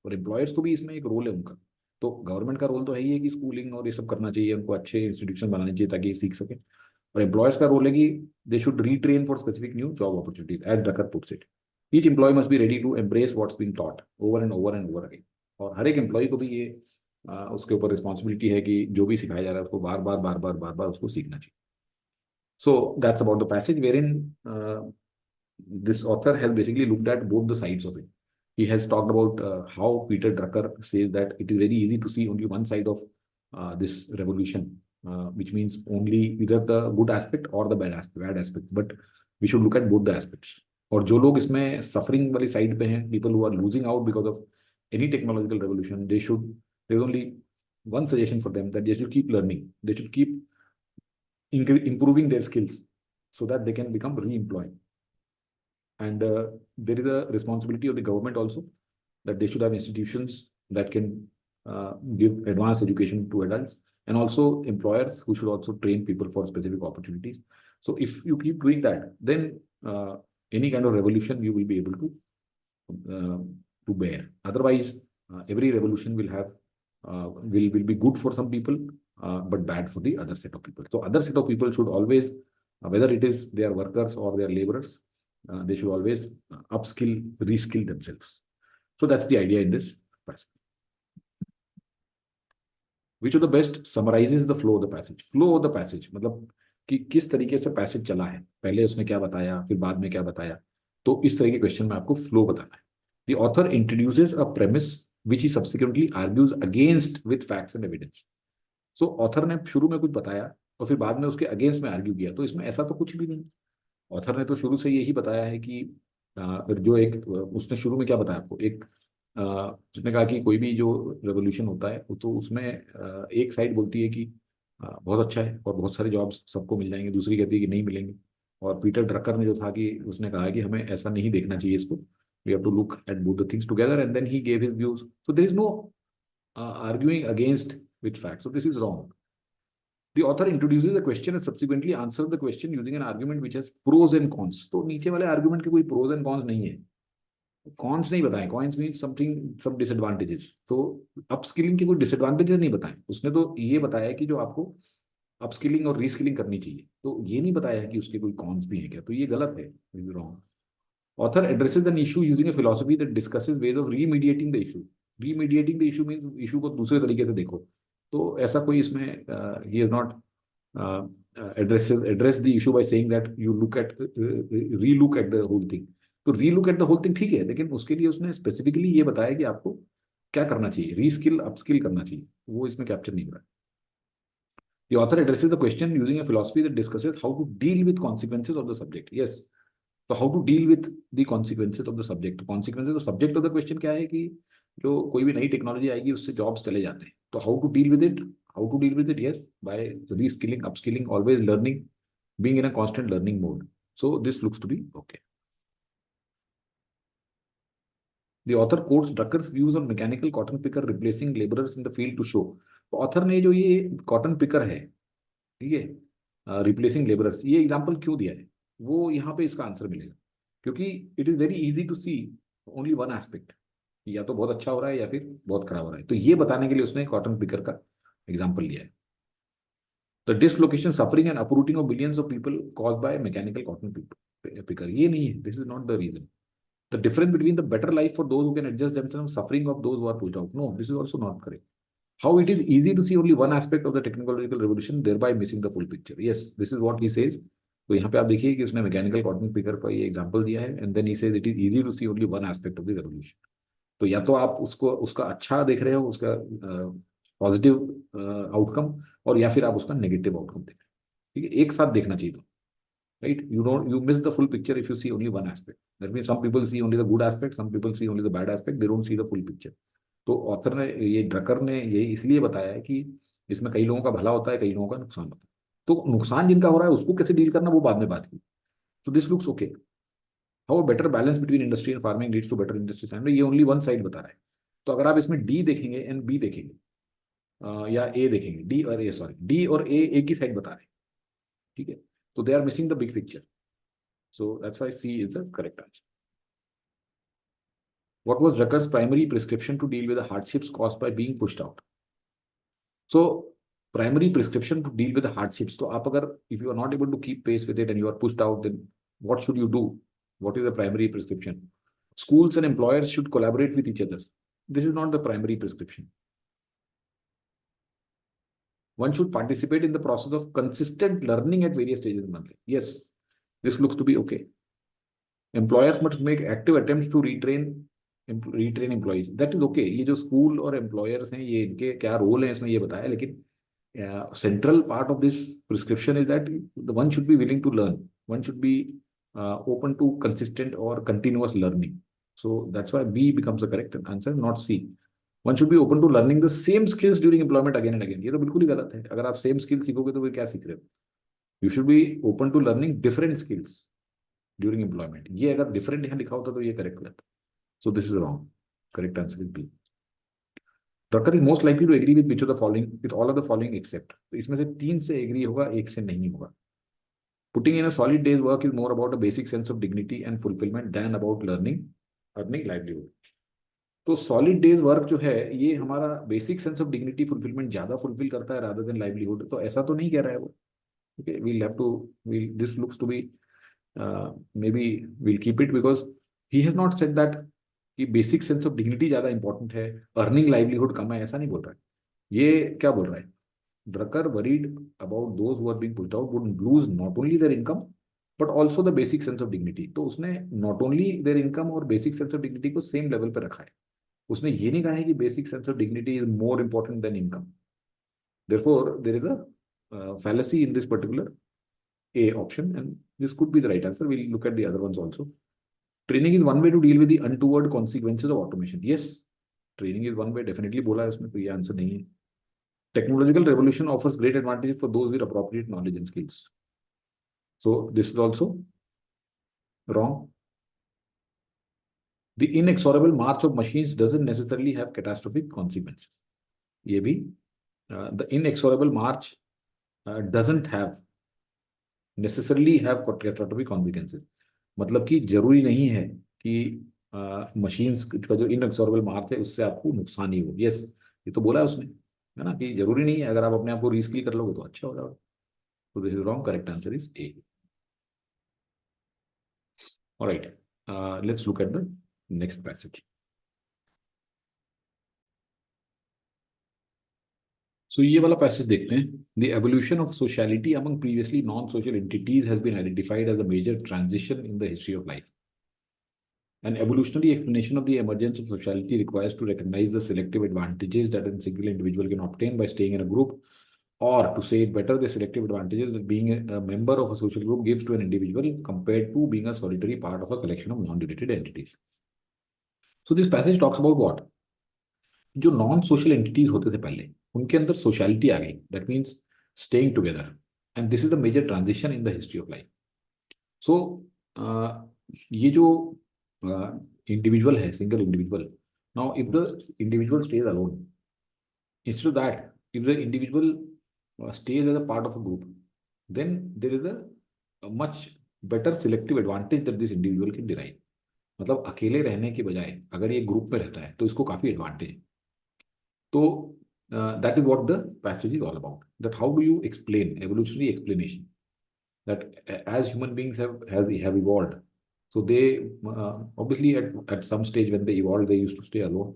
और employers को भी इसमें एक role है उनका। तो government का role तो है ही है कि स्कूलिंग और ये सब करना चाहिए, उनको अच्छे इंस्टीट्यूशन बनाने चाहिए ताकि ये सीख सके। और एम्प्लॉयर्स का रोल है कि they should retrain for specific new job opportunities, as Drucker puts it. Each employee must be ready to embrace what's being taught over and over and over again. और हर एक एम्प्लॉय को भी ये उसके ऊपर रिस्पॉन्सिबिलिटी है कि जो भी सिखाया जा रहा है उसको बार बार उसको सीखना चाहिए। So that's about the passage wherein this author has basically looked at both the sides of it. He has talked about how Peter Drucker says that it is very easy to see only one side of this revolution, which means only either the good aspect or the bad aspect. But we should look at both the aspects. और जो लोग इसमें suffering वाली side पे हैं, people who are losing out because of any technological revolution, there is only one suggestion for them, that they should keep learning. They should keep improving their skills so that they can become re-employed. And there is a responsibility of the government also, that they should have institutions that can give advanced education to adults, and also employers who should also train people for specific opportunities. So if you keep doing that, then any kind of revolution you will be able to bear. Otherwise, every revolution will have will be good for some people, but bad for the other set of people. So other set of people should always, whether it is their workers or their laborers, they should always upskill, reskill themselves. So that's the idea in this. passage. Which of the best summarizes the flow of the passage? Flow of the passage मतलब कि किस तरीके से passage चला है, पहले उसने क्या बताया, फिर बाद में क्या बताया. तो इस तरह के क्वेश्चन में आपको फ्लो बताना है. The author introduces a premise which he subsequently argues against with facts and evidence. So author ने शुरू में कुछ बताया और फिर बाद में उसके अगेंस्ट में आर्ग्यू किया. तो इसमें ऐसा तो कुछ भी नहीं. ऑथर ने तो शुरू से यही बताया है कि जो एक उसने शुरू में क्या बताया आपको, एक उसने कहा कि कोई भी जो रेवोल्यूशन होता है तो उसमें एक साइड बोलती है कि बहुत अच्छा है और बहुत सारे जॉब्स सबको मिल जाएंगे, दूसरी कहती है कि नहीं मिलेंगे. और पीटर ड्रकर ने जो था कि उसने कहा कि हमें ऐसा नहीं देखना चाहिए इसको, we have to look at both the things together and then he gave his views. So there is no arguing against with facts. So this is wrong. The author introduces a question and subsequently answers the question using an argument which has pros and cons. तो नीचे वाले argument के कोई pros and cons नहीं है. Cons नहीं बताए. Cons means something, some disadvantages. तो upskilling के कोई disadvantages नहीं बताए. उसने तो ये बताया कि जो आपको upskilling और reskilling करनी चाहिए. तो ये नहीं बताया कि उसके कोई cons भी हैं क्या. तो ये गलत है. This is wrong. Author addresses an issue using a philosophy that discusses ways of remediating the issue. Remediating the issue means issue को दूसरे तरीके से देखो. तो ऐसा कोई इसमें he has not address the issue by saying that you look at relook at the whole thing. तो relook at the whole thing ठीक है, लेकिन उसके लिए उसने स्पेसिफिकली ये बताया कि आपको क्या करना चाहिए, रीस्किल अपस्किल करना चाहिए. वो इसमें कैप्चर नहीं हो रहा है. The author addresses the question using a philosophy that discusses how to deal with consequences of the subject. Yes. So how to deal with the consequences of the subject. Consequences of subject of the question क्या है कि जो कोई भी नई technology आएगी उससे jobs चले जाते हैं. तो how to deal with it? How to deal with it? Yes, by reskilling, upskilling, always learning, being in a constant learning mode. So this looks to be okay. The author quotes Drucker's views on mechanical cotton picker replacing laborers in the field to show. तो author ने जो ये cotton picker है, ठीक है, replacing labourers, ये example क्यों दिया है, वो यहाँ पे इसका आंसर मिलेगा. क्योंकि it is very easy to see only one aspect, या तो बहुत अच्छा हो रहा है या फिर बहुत खराब हो रहा है. तो ये बताने के लिए उसने कॉटन पिकर का एग्जाम्पल लिया है. The dislocation, suffering and uprooting of billions of people caused by mechanical cotton picker, ये नहीं है. This is not the reason. The difference between the better life for those who can adjust themselves, suffering of those who are pushed out. No, this is also not correct. How it is easy to see only one aspect of the technological revolution, thereby missing the full picture. Yes, this is what he says. तो यहाँ पे आप देखिए कि उसने mechanical cotton picker का ये example दिया है, and then he says it is easy to see only one aspect of the revolution. तो या तो आप उसको उसका अच्छा देख रहे हो, उसका पॉजिटिव आउटकम, और या फिर आप उसका नेगेटिव आउटकम देख रहे हो. ठीक है, एक साथ देखना चाहिए. तो right, you miss the full picture if you see only one aspect. That means some people see only the good aspect, some people see only the bad aspect, they don't see the full picture. तो author ने, ये Drucker ने ये इसलिए बताया है कि इसमें कई लोगों का भला होता है, कई लोगों का नुकसान होता है. तो नुकसान जिनका हो रहा है उसको कैसे डील करना, वो बाद में बात की. तो this looks okay. How better balance between industry and farming leads to better industry standard, ये ओनली वन साइड बता रहा है. तो अगर आप इसमें डी देखेंगे एंड बी देखेंगे, या ए देखेंगे, डी और ए एक ही साइड बता रहे हैं. ठीक है, तो they are missing the big picture. So that's why C is the correct answer. What was Drucker's primary prescription to deal with the hardships caused by being pushed out? So primary prescription to deal with the hardships. तो आप अगर, if you are not able to keep pace with it and you are pushed out, then what should you do? What is the primary prescription? Schools and employers should collaborate with each other. This is not the primary prescription. One should participate in the process of consistent learning at various stages monthly. Yes, this looks to be okay. Employers must make active attempts to retrain employees. That is okay. ये जो school और employers हैं, ये इनके क्या role है इसमें ये बताया, लेकिन central part of this prescription is that the one should be willing to learn. One should be open to consistent or continuous learning. So that's why B becomes the correct answer, not C. One should be open to learning the same skills during employment again and again. ये तो बिल्कुल ही गलत है. अगर आप same skills सीखोगे तो फिर क्या सीख रहे हो? You should be open to learning different skills during employment. ये अगर different यहाँ लिखा होता तो ये correct रहता. So this is wrong. Correct answer is B. Doctor is most likely to agree with which of the following, with all of the following except. तो इसमें से 3 से agree होगा, 1 से नहीं होगा. Putting in a solid day's work is more about a basic sense of dignity and fulfillment than about earning livelihood. तो solid days work जो है ये हमारा basic sense of dignity fulfillment ज्यादा fulfill करता है rather than livelihood. तो ऐसा तो नहीं कह रहा है वो. Okay, this looks to be maybe we'll keep it because he has not said that कि बेसिक सेंस ऑफ डिग्निटी ज्यादा इंपॉर्टेंट है, अर्निंग लाइवलीहुड कम है, ऐसा नहीं बोल रहा है। ये क्या बोल रहा है? Drucker worried about those who are being pushed out would lose not only their income but also the basic sense of dignity. तो उसने नॉट ओनली देयर इनकम और बेसिक सेंस ऑफ डिग्निटी को सेम लेवल पर रखा है। उसने ये नहीं कहा है कि basic sense of dignity is more important than income. Therefore there is a fallacy in this particular A option, and this could be the right answer. We'll look at the other ones also. Training is one way to deal with the untoward consequences of automation. Yes, training is one way. Definitely बोला है उसमें, कोई answer नहीं है. Technological revolution offers great advantages for those with appropriate knowledge and skills. So this is also wrong. The inexorable march of machines doesn't necessarily have catastrophic consequences. ये भी the inexorable march doesn't have necessarily have catastrophic consequences. मतलब कि जरूरी नहीं है कि machines का जो इनएक्सोरेबल मार्च है उससे आपको नुकसान ही हो। यस, ये तो बोला है उसने, है ना, कि जरूरी नहीं है, अगर आप अपने आप को रिस्किल कर लोगे तो अच्छा हो जाएगा। तो this is wrong, correct answer is A. Alright, let's look at the next passage. So ये वाला पैसेज देखते हैं। The evolution of sociality among previously non social entities has been identified as a major transition in the history of life. An evolutionary explanation of the emergence of sociality requires to recognize the selective advantages that a single individual can obtain by staying in a group, or to say it better, the selective advantages that being a member of a social group gives to an individual compared to being a solitary part of a collection of non-related entities. So this passage talks about what? जो non social entities होते थे पहले, उनके अंदर sociality आ गई, that means staying together, and this is the major transition in the history of life. So ये जो individual है, single individual. Now, if the individual stays alone, instead of that, if the individual stays as a part of a group, then there is a much better selective advantage that this individual can derive. मतलब अकेले रहने के बजाय अगर ये group में रहता है तो इसको काफी एडवांटेज है। तो that is what the passage is all about. That how do you explain, evolutionary explanation, that as human beings have evolved. So they obviously at some stage when they evolved, they used to stay alone,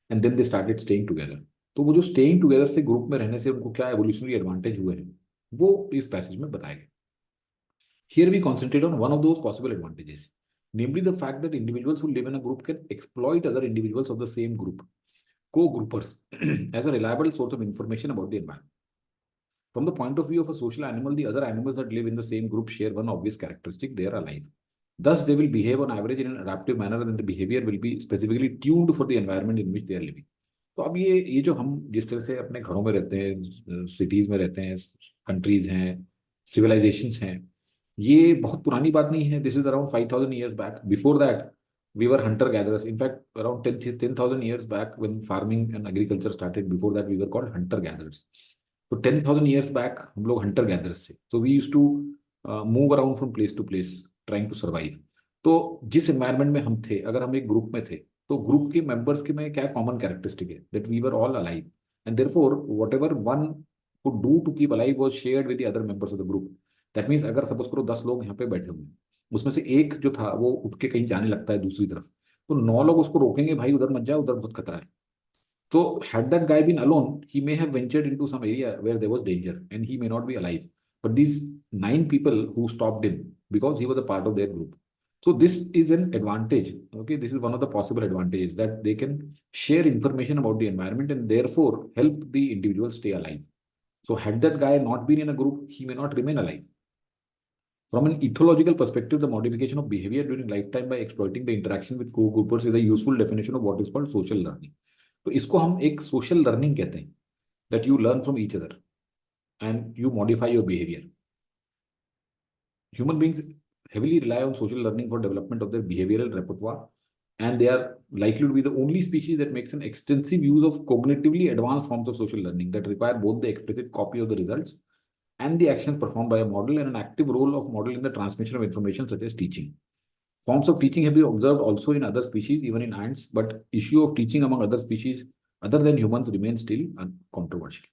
and then they started staying together. तो वो जो staying together से group में रहने से उनको क्या evolutionary advantage हुए हैं, वो इस पैसेज में बताए गए। Here we concentrate on one of those possible advantages, namely the fact that individuals who live in a group can exploit other individuals of the same group, co-groupers, as a reliable source of information about the environment. From the point of view of a social animal, the other animals that live in the same group share one obvious characteristic: they are alive. Thus, they will behave on average in an adaptive manner, and the behavior will be specifically tuned for the environment in which they are living. तो अब ये जो हम जिस तरह से अपने घरों में रहते हैं, सिटीज में रहते हैं, कंट्रीज हैं, सिविलाइजेशंस हैं, ये बहुत पुरानी बात नहीं है. This is around 5,000 years back. Before that, we were hunter gatherers. In fact, around 10,000 years back, when farming and agriculture started, before that we were called hunter gatherers. So 10,000 years back, हम लोग hunter gatherers थे. So we used to move around from place to place, trying to survive. तो जिस environment में हम थे, अगर हम एक ग्रुप में थे, तो ग्रुप के मेंबर्स के में क्या कॉमन कैरेक्टरिस्टिक है? That we were all alive, and therefore whatever one could do to keep alive was shared with the other members of the group. That means अगर सपोज करो 10 लोग यहाँ पे बैठे हुए हैं, उसमें से एक जो था वो उठ के कहीं जाने लगता है दूसरी तरफ, तो 9 लोग उसको रोकेंगे, भाई उधर मत जाओ, उधर बहुत खतरा है. So had that guy been alone, he may have ventured into some area where there was danger and he may not be alive. But these 9 people who stopped him because he was a part of their group. So this is an advantage. Okay, this is one of the possible advantages, that they can share information about the environment and therefore help the individual stay alive. So had that guy not been in a group, he may not remain alive. From an ethological perspective, the modification of behavior during lifetime by exploiting the interaction with co-groupers is a useful definition of what is called social learning. तो इसको हम एक social learning कहते हैं, that you learn from each other and you modify your behaviour. Human beings heavily rely on social learning for development of their behavioral repertoire, and they are likely to be the only species that makes an extensive use of cognitively advanced forms of social learning that require both the explicit copy of the results and the actions performed by a model, and an active role of model in the transmission of information, such as teaching. Forms of teaching have been observed also in other species, even in ants, but issue of teaching among other species other than humans remains still controversial.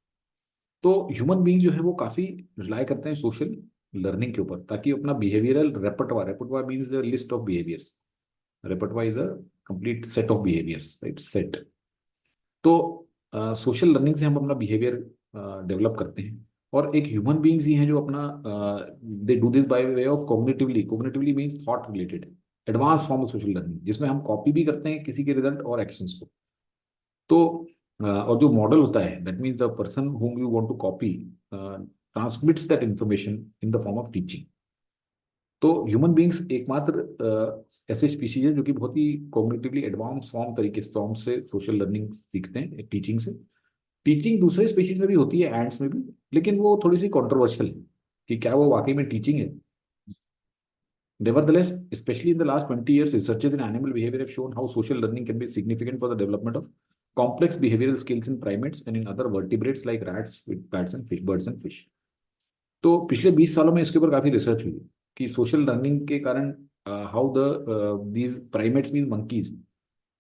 तो human being जो है वो काफी rely करते हैं social learning के ऊपर, ताकि अपना behavioural repertoire, repertoire means the list of behaviours, repertoire is the complete set of behaviours, right, set. तो सोशल लर्निंग से हम अपना बिहेवियर डेवलप करते हैं, और एक ह्यूमन बीइंग्स ही हैं जो अपना they do this by way of cognitively. Cognitively means thought related advance form of social learning, जिसमें हम कॉपी भी करते हैं किसी के रिजल्ट और एक्शंस को। तो और जो मॉडल होता है, that means the person whom you want to copy transmits that information in the form of teaching. तो ह्यूमन बीइंग्स एकमात्र ऐसे स्पीशीज है जो कि बहुत ही कॉग्निटिवली एडवांस फॉर्म से सोशल लर्निंग सीखते हैं टीचिंग से। टीचिंग दूसरे स्पीशीज में भी होती है, एंड्स में भी, लेकिन वो थोड़ी सी कंट्रोवर्शियल है कि क्या वो वाकई में टीचिंग है। Nevertheless, especially in the last 20 years, researchers in animal behavior have shown how social learning can be significant for the development of complex behavioral skills in primates and in other vertebrates like rats, bats and fish, birds and fish. तो पिछले 20 सालों में इसके ऊपर काफी research हुई कि social learning के कारण how the these primates mean monkeys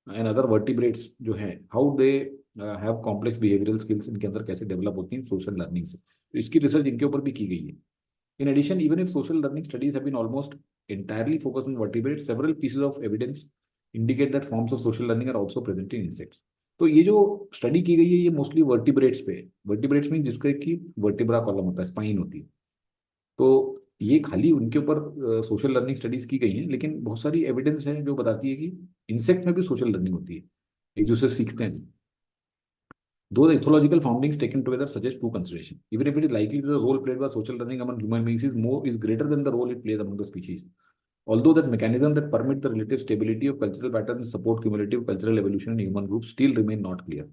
and other vertebrates जो है, how they have complex behavioural skills इनके अंदर कैसे डेवलप होती हैं सोशल लर्निंग से। तो इसकी रिसर्च इनके ऊपर भी की गई है। In addition, even if social learning studies have been almost entirely focused on vertebrates, several pieces of evidence indicate that forms of social learning are also present in insects. तो ये जो स्टडी की गई है ये मोस्टली वर्टिब्रेट्स पे है। Vertebrates में जिसका की वर्टिब्रा कॉलम होता है, स्पाइन होती है। तो ये खाली उनके ऊपर सोशल लर्निंग स्टडीज की गई हैं, लेकिन बहुत सारी एविडेंस है जो बताती है कि इंसेक्ट में भी सोशल लर्निंग होती है, एक दूसरे से सीखते हैं। Those ethological foundings taken together suggest two consideration. Even if it is likely that the role played by social learning among human beings is greater than the role it plays among the species. Although that mechanism that permit the relative stability of cultural patterns support cumulative cultural evolution in human groups still remain not clear.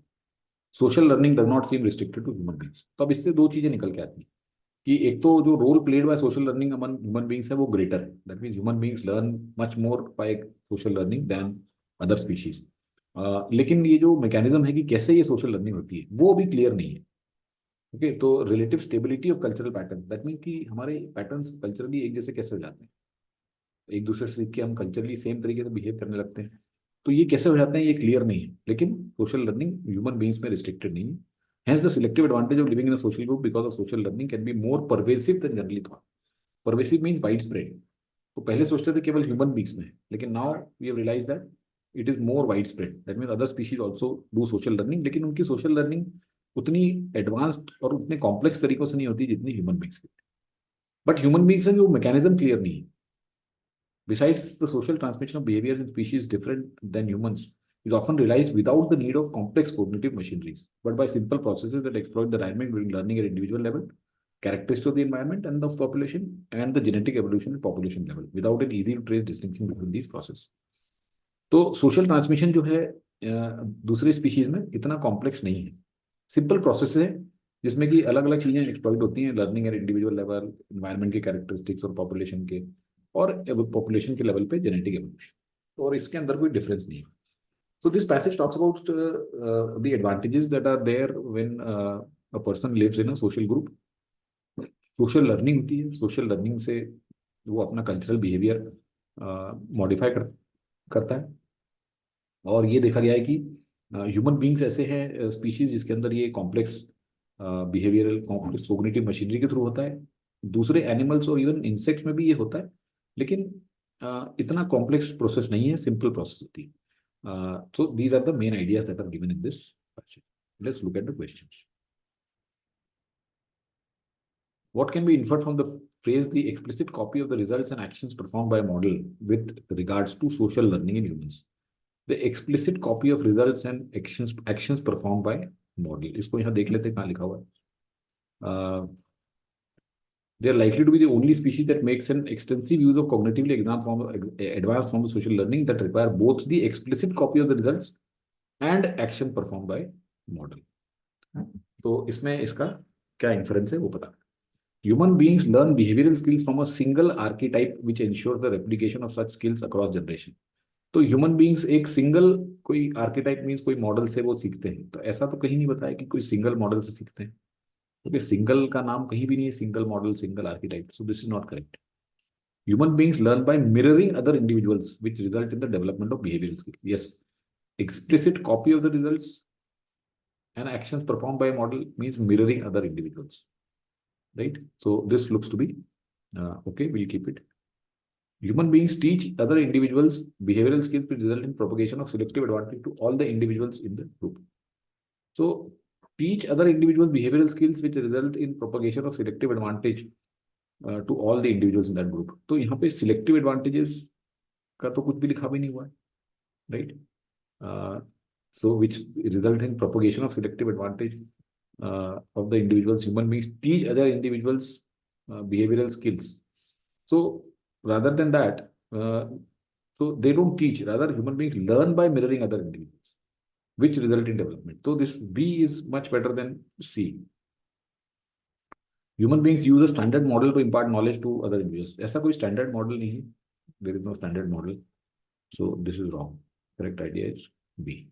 Social learning does not seem restricted to human beings. तो अब इससे दो चीजें निकल के आती हैं कि एक तो जो role played by social learning among human beings है वो ग्रेटर है, that means human beings learn much more by social learning than other species. लेकिन ये जो मैकेनिज्म है कि कैसे ये सोशल लर्निंग होती है वो भी क्लियर नहीं है। ओके, तो relative stability of cultural pattern, that mean कि हमारे पैटर्न्स कल्चरली एक जैसे कैसे हो जाते हैं, एक दूसरे से सीख के हम कल्चरली सेम तरीके से बिहेव करने लगते हैं। तो ये कैसे हो जाते हैं ये क्लियर नहीं है, लेकिन सोशल लर्निंग ह्यूमन बीइंग्स में रिस्ट्रिक्टेड नहीं है। Hence, the selective advantage of living in a social group because of social learning can be more pervasive than generally thought. Pervasive means widespread. तो पहले सोचते थे केवल ह्यूमन बींग्स में, लेकिन now we have realise that it is more widespread. That mean other species also do social learning, लेकिन उनकी social learning उतनी एडवांस्ड और उतने कॉम्प्लेक्स तरीकों से नहीं होती जितनी ह्यूमन बींग्स की। बट ह्यूमन बींग्स में जो मैकेनिज्म क्लियर नहीं है। Besides, the social transmission of behaviors in species different than humans is often realized without the need of complex cognitive machineries, but by simple processes that exploit the dynamic between learning at individual level, characteristics of the environment and of population, and the genetic evolution at population level, without an easy to trace distinction between these processes. तो social transmission जो है दूसरे species में इतना complex नहीं है, simple process है जिसमें कि अलग अलग चीजें एक्सप्लॉइट होती हैं learning at individual level, environment के कैरेक्टरिस्टिक्स और पॉपुलेशन के, और पॉपुलेशन के लेवल पे जेनेटिक एवोल्यूशन, और इसके अंदर कोई डिफरेंस नहीं है। So this passage talks about the advantages that are there when a person lives in a social group. Social learning होती है, सोशल लर्निंग से वो अपना कल्चरल बिहेवियर मॉडिफाई करता है, और ये देखा गया है कि ह्यूमन बींग्स ऐसे हैं स्पीशीज जिसके अंदर ये complex behavioural complex cognitive machinery के थ्रू होता है। दूसरे एनिमल्स और इवन इंसेक्ट्स में भी ये होता है, लेकिन इतना कॉम्प्लेक्स प्रोसेस नहीं है, सिंपल प्रोसेस होती है। So these are the main ideas that are given in this passage. Let's look at the questions. What can be inferred from the phrase the explicit copy of the results and actions performed by a model with regards to social learning in humans? The explicit copy of results and actions performed by model, इसको यहाँ देख लेते हैं कहाँ लिखा हुआ है। They are likely to be the only species that makes an extensive use of cognitively advanced form of social learning that require both the explicit copy of the results and action performed by model. तो इसमें इसका क्या inference है वो पता। Human beings learn behavioral skills from a single archetype which ensures the replication of such skills across generation. तो human beings एक single कोई आर्किटाइप मीन्स कोई मॉडल से वो सीखते हैं, तो ऐसा तो कहीं नहीं बताया कि कोई सिंगल मॉडल से सीखते हैं, क्योंकि सिंगल का नाम कहीं भी नहीं है, single model single archetype, so this is not correct. Human beings learn by mirroring other individuals which result in the development of behavioural skills. Yes, explicit copy of the results and actions performed by model means mirroring other individuals, right? So this looks to be okay, we'll keep it. Human beings teach other individuals behavioral skills which result in propagation of selective advantage to all the individuals in the group. So teach other individuals behavioral skills which result in propagation of selective advantage to all the individuals in that group. तो यहाँ पे selective advantages का तो कुछ भी लिखा भी नहीं हुआ है, right? So which result in propagation of selective advantage of the individuals. Human beings teach other individuals behavioral skills. So rather than that, so they don't teach. Rather, human beings learn by mirroring other individuals, which result in development. So this B is much better than C. Human beings use a standard model to impart knowledge to other individuals. ऐसा कोई standard model नहीं है. There is no standard model. So this is wrong. Correct idea is B.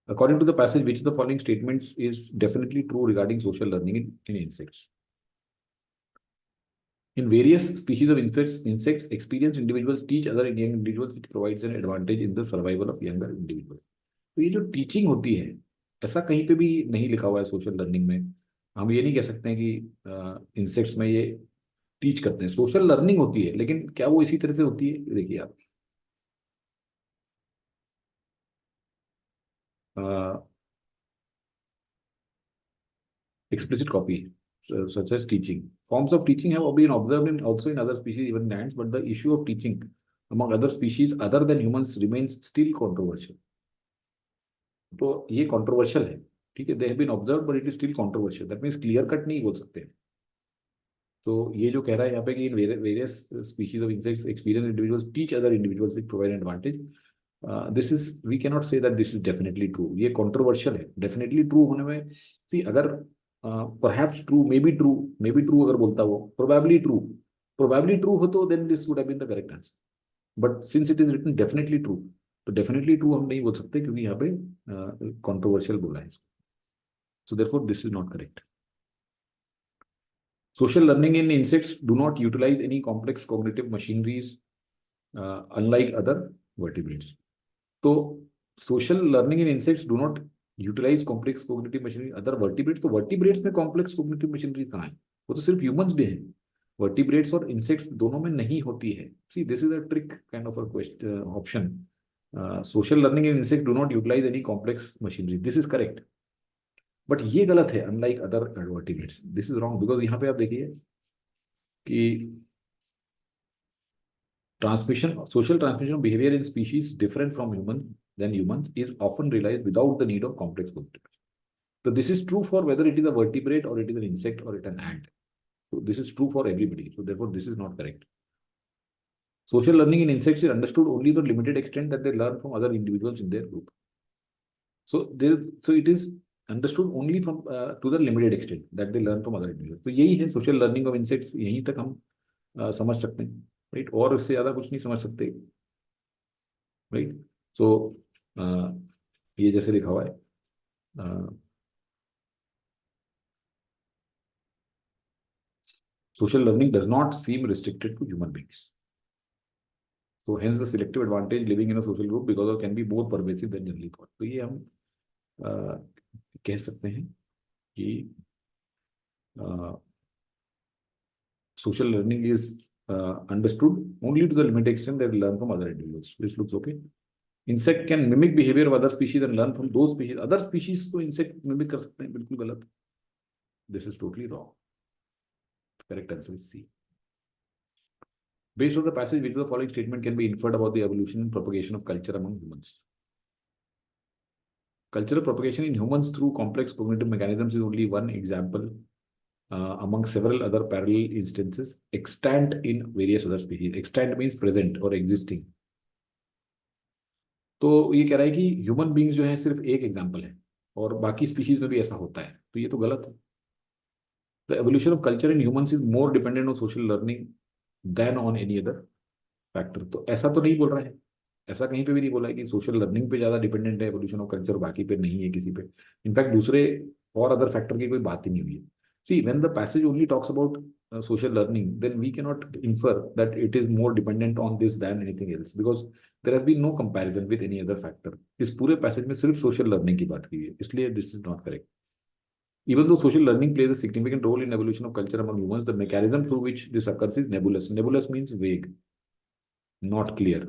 According to the passage, which of the following statements is definitely true regarding social learning in insects? In various species of insects, experienced individuals teach other young individuals, which provides an advantage in the survival of younger individuals. तो ये जो teaching होती है, ऐसा कहीं पे भी नहीं लिखा हुआ है सोशल लर्निंग में. हम ये नहीं कह सकते हैं कि इंसेक्ट्स में ये टीच करते हैं. सोशल लर्निंग होती है, लेकिन क्या वो इसी तरह से होती है? देखिए आप, explicit copy, such as teaching. Forms of teaching have been observed also in other species, even in ants, but the issue of teaching among other species other than humans remains still controversial. तो ये controversial है, ठीक है? They have been observed, but it is still controversial. That means clear cut नहीं बोल सकते. तो ये जो कह रहा है यहाँ पे कि in various species of insects, experienced individuals teach other individuals which provide an advantage. This is, we cannot say that this is definitely true. ये controversial है. Definitely true होने में, see, अगर perhaps true, maybe true अगर बोलता वो, probably true हो तो then this would have been the correct answer. But since it is written definitely true, तो definitely true हम नहीं बोल सकते क्योंकि यहाँ पे controversial बोला है. So therefore this is not correct. Social learning in insects do not utilize any complex cognitive machineries unlike other vertebrates. So social learning in insects do not utilize complex cognitive machinery other vertebrates. तो vertebrates में complex cognitive machinery कहाँ है? वो तो सिर्फ humans में है. Vertebrates और insects दोनों में नहीं होती है. See, this is a trick kind of a question, option. Social learning in insects do not utilize any complex machinery. This is correct. But ये गलत है, unlike other vertebrates. This is wrong because यहाँ पे आप देखिए कि social transmission of behavior in species different from humans is often realized without the need of complex cognitive. So this is true for whether it is a vertebrate or it is an insect or it is an ant. So this is true for everybody. So therefore this is not correct. Social learning in insects is understood only to a limited extent that they learn from other individuals in their group. So it is understood only from to the limited extent that they learn from other individuals. तो यही है social learning of insects. यहीं तक हम समझ सकते हैं, right? और इससे ज्यादा कुछ नहीं समझ सकते, right? So ये जैसे लिखा हुआ है, social learning does not seem restricted to human beings. So hence the selective advantage living in a social group because it can be more pervasive than generally thought. तो ये हम कह सकते हैं कि social learning is understood only to the limited extent that they learn from other individuals. This looks okay. Insect can mimic behavior of other species and learn from those species. Other species तो insect mimic कर सकते हैं, बिल्कुल गलत. This is totally wrong. Correct answer is C. Based on the passage, which of the following statement can be inferred about the evolution and propagation of culture among humans? Cultural propagation in humans through complex cognitive mechanisms is only one example among several other parallel instances extant in various other species. Extant means present or existing. तो ये कह रहा है कि human beings जो है सिर्फ एक एग्जाम्पल है और बाकी स्पीशीज में भी ऐसा होता है, तो ये तो गलत है. The evolution of culture in humans is more dependent on social learning than on any other factor. तो ऐसा तो नहीं बोल रहा है, ऐसा कहीं पे भी नहीं बोला है कि सोशल लर्निंग पे ज्यादा डिपेंडेंट है एवोल्यूशन ऑफ कल्चर, बाकी पे नहीं है किसी पे. इनफैक्ट दूसरे और अदर फैक्टर की कोई बात ही नहीं हुई है. See, when the passage only talks about social learning, then we cannot infer that it is more dependent on this than anything else because there has been no comparison with any other factor. इस पूरे passage में सिर्फ social learning की बात की है, इसलिए this is not correct. Even though social learning plays a significant role in evolution of culture among humans, the mechanism through which this occurs is nebulous. Nebulous means vague, not clear.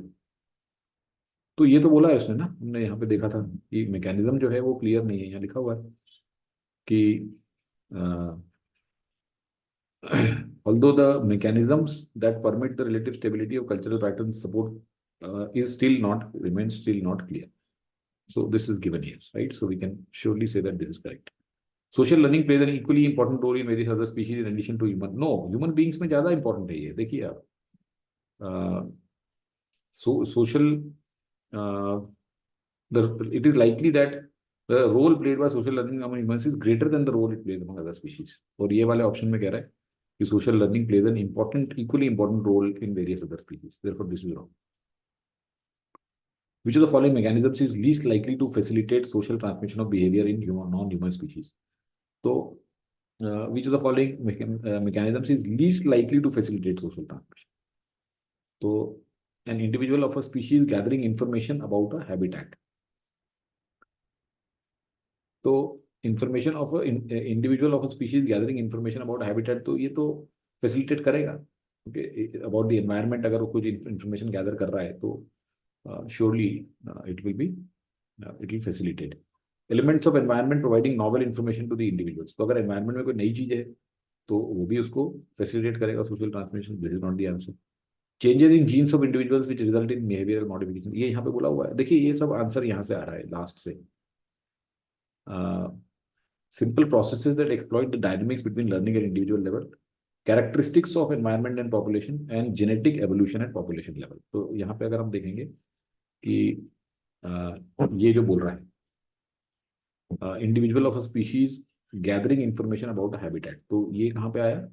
तो ये तो बोला है उसने ना, हमने यहाँ पे देखा था कि मैकेनिज्म जो है वो क्लियर नहीं है, यहाँ लिखा हुआ है कि although the mechanisms that permit the relative stability of cultural patterns support is still not remains still not clear. So this is given here, right? So we can surely say that this is correct. Social learning plays an equally important role in various other species in addition to human. No, human beings में ज्यादा important है ये. देखिए आप, social it is likely that the role played by social learning among humans is greater than the role it plays among other species. और ये वाले option में कह रहा है कि social learning plays an equally important role in various other species. Therefore, this is wrong. Which of the following mechanisms is least likely to facilitate social transmission of behavior in non-human species? So, which of the following mechanisms is least likely to facilitate social transmission? So, an individual of a species gathering information about a habitat. तो information of individual of species gathering information about habitat, तो ये तो facilitate करेगा, okay, about the environment. अगर वो कुछ information gather कर रहा है तो surely it will facilitate. Elements of environment providing novel information to the individuals, तो अगर एनवायरनमेंट में कोई नई चीज है तो वो भी उसको फैसिलिटेट करेगा social transmission. This is not the answer. Changes in jeans of individuals which result in behavioural modification, ये यहाँ पे बोला हुआ है. देखिए ये सब आंसर यहाँ से आ रहा है लास्ट से. Simple processes that exploit the dynamics between learning at individual level, characteristics of environment and population, and genetic evolution at population level. तो यहाँ पे अगर हम देखेंगे कि ये जो बोल रहा है individual of a species gathering information about a habitat, तो ये कहाँ पे आया?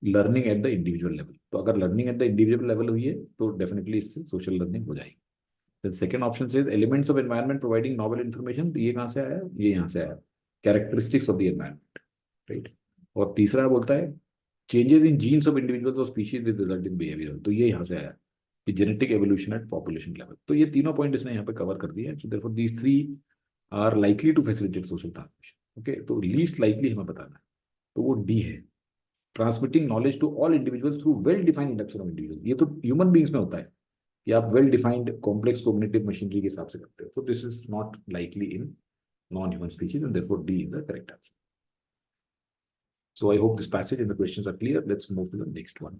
Learning at the individual level. तो अगर learning at the individual level हुई है तो डेफिनेटली इससे सोशल लर्निंग हो जाएगी. Then second option says elements of environment providing novel information, तो ये कहाँ से आया? ये यहाँ से आया, characteristics of the environment, right? और तीसरा बोलता है changes in genes of individuals or species with result in behavioral, तो ये यहाँ से आया कि genetic evolution at population level. तो ये तीनों पॉइंट इसने यहाँ पे कवर कर दिए हैं. So therefore these three are likely to facilitate social transmission. Okay, तो least likely हमें बताना है, तो वो D है. Transmitting knowledge to all individuals through well-defined induction of individuals, ये तो human beings में होता है कि आप well defined complex cognitive machinery के हिसाब से करते हो. तो this is not likely in non human species and therefore D is the correct answer. So I hope this passage and the questions are clear. Let's move to the next one.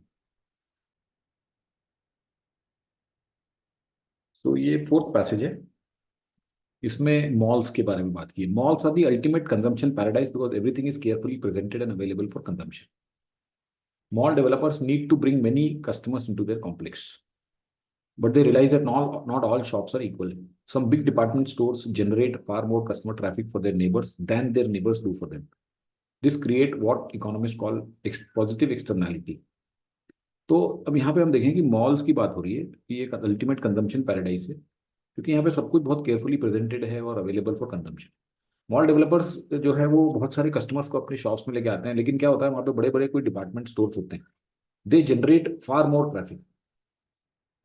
तो ये fourth passage है, इसमें malls के बारे में बात की है. Malls are the ultimate consumption paradise because everything is carefully presented and available for consumption. Mall developers need to bring many customers into their complex, but they realize that not all shops are equal. Some big department stores generate far more customer traffic for their neighbors than their neighbors do for them. This create what economists call positive externality. तो अब यहाँ पे हम देखें कि malls की बात हो रही है कि एक अल्टीमेट कंजम्पशन पैराडाइज है क्योंकि यहाँ पे सब कुछ बहुत केयरफुली प्रेजेंटेड है और available for consumption. Mall developers जो है वो बहुत सारे कस्टमर्स को अपने शॉप्स में लेके आते हैं, लेकिन क्या होता है वहाँ पे बड़े बड़े कोई डिपार्टमेंट स्टोर्स होते हैं. They generate far more traffic.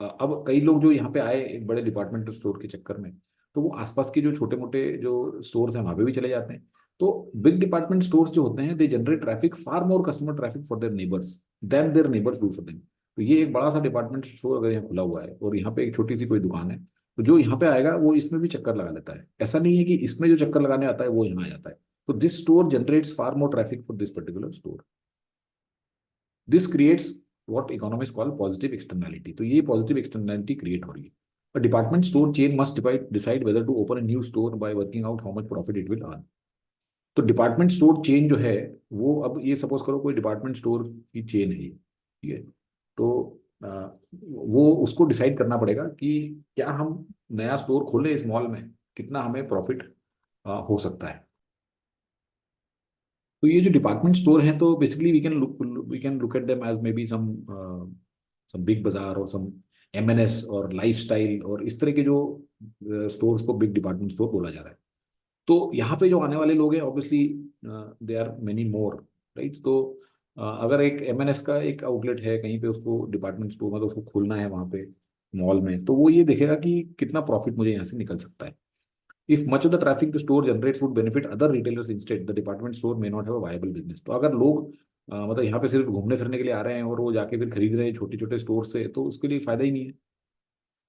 अब कई लोग जो यहाँ पे आए एक बड़े डिपार्टमेंटल स्टोर के चक्कर में, तो वो आसपास के जो छोटे मोटे जो स्टोर्स हैं वहां पे भी चले जाते हैं. तो बिग डिपार्टमेंट स्टोर्स जो होते हैं they generate traffic far more customer traffic for their neighbours than their neighbours do for them. तो ये एक बड़ा सा डिपार्टमेंट स्टोर अगर यहाँ खुला हुआ है और यहाँ पे एक छोटी सी कोई दुकान है, तो जो यहाँ पे आएगा वो इसमें भी चक्कर लगा लेता है. ऐसा नहीं है कि इसमें जो चक्कर लगाने आता है वो यहाँ आ जाता है. तो this store generates far more traffic for this particular store. This creates what economists call positive externality. तो ये positive externality create हो रही है. A department store chain must decide whether to open a new store by working out how much profit it will earn. तो department store chain जो है वो, अब ये सपोज करो कोई डिपार्टमेंट स्टोर की चेन है, ठीक है, तो वो उसको डिसाइड करना पड़ेगा कि क्या हम नया स्टोर खोलें इस मॉल में, कितना हमें प्रॉफिट हो सकता है. तो ये जो डिपार्टमेंट स्टोर हैं तो basically we can look at them as maybe some Big Bazaar और सम एमएनएस और लाइफस्टाइल और इस तरह के जो स्टोर्स को बिग डिपार्टमेंट स्टोर बोला जा रहा है. तो यहाँ पे जो आने वाले लोग हैं obviously they are many more, right. तो अगर एक एमएनएस का एक आउटलेट है कहीं पे, उसको डिपार्टमेंट स्टोर मतलब उसको खोलना है वहाँ पे मॉल में, तो वो ये देखेगा कि कितना प्रॉफिट मुझे यहाँ से निकल सकता है. If much of the traffic the store generates would benefit other retailers instead, the department store may not have a viable business. तो अगर लोग मतलब यहाँ पे सिर्फ घूमने फिरने के लिए आ रहे हैं और वो जाके फिर खरीद रहे हैं छोटे छोटे स्टोर से, तो उसके लिए फायदा ही नहीं है.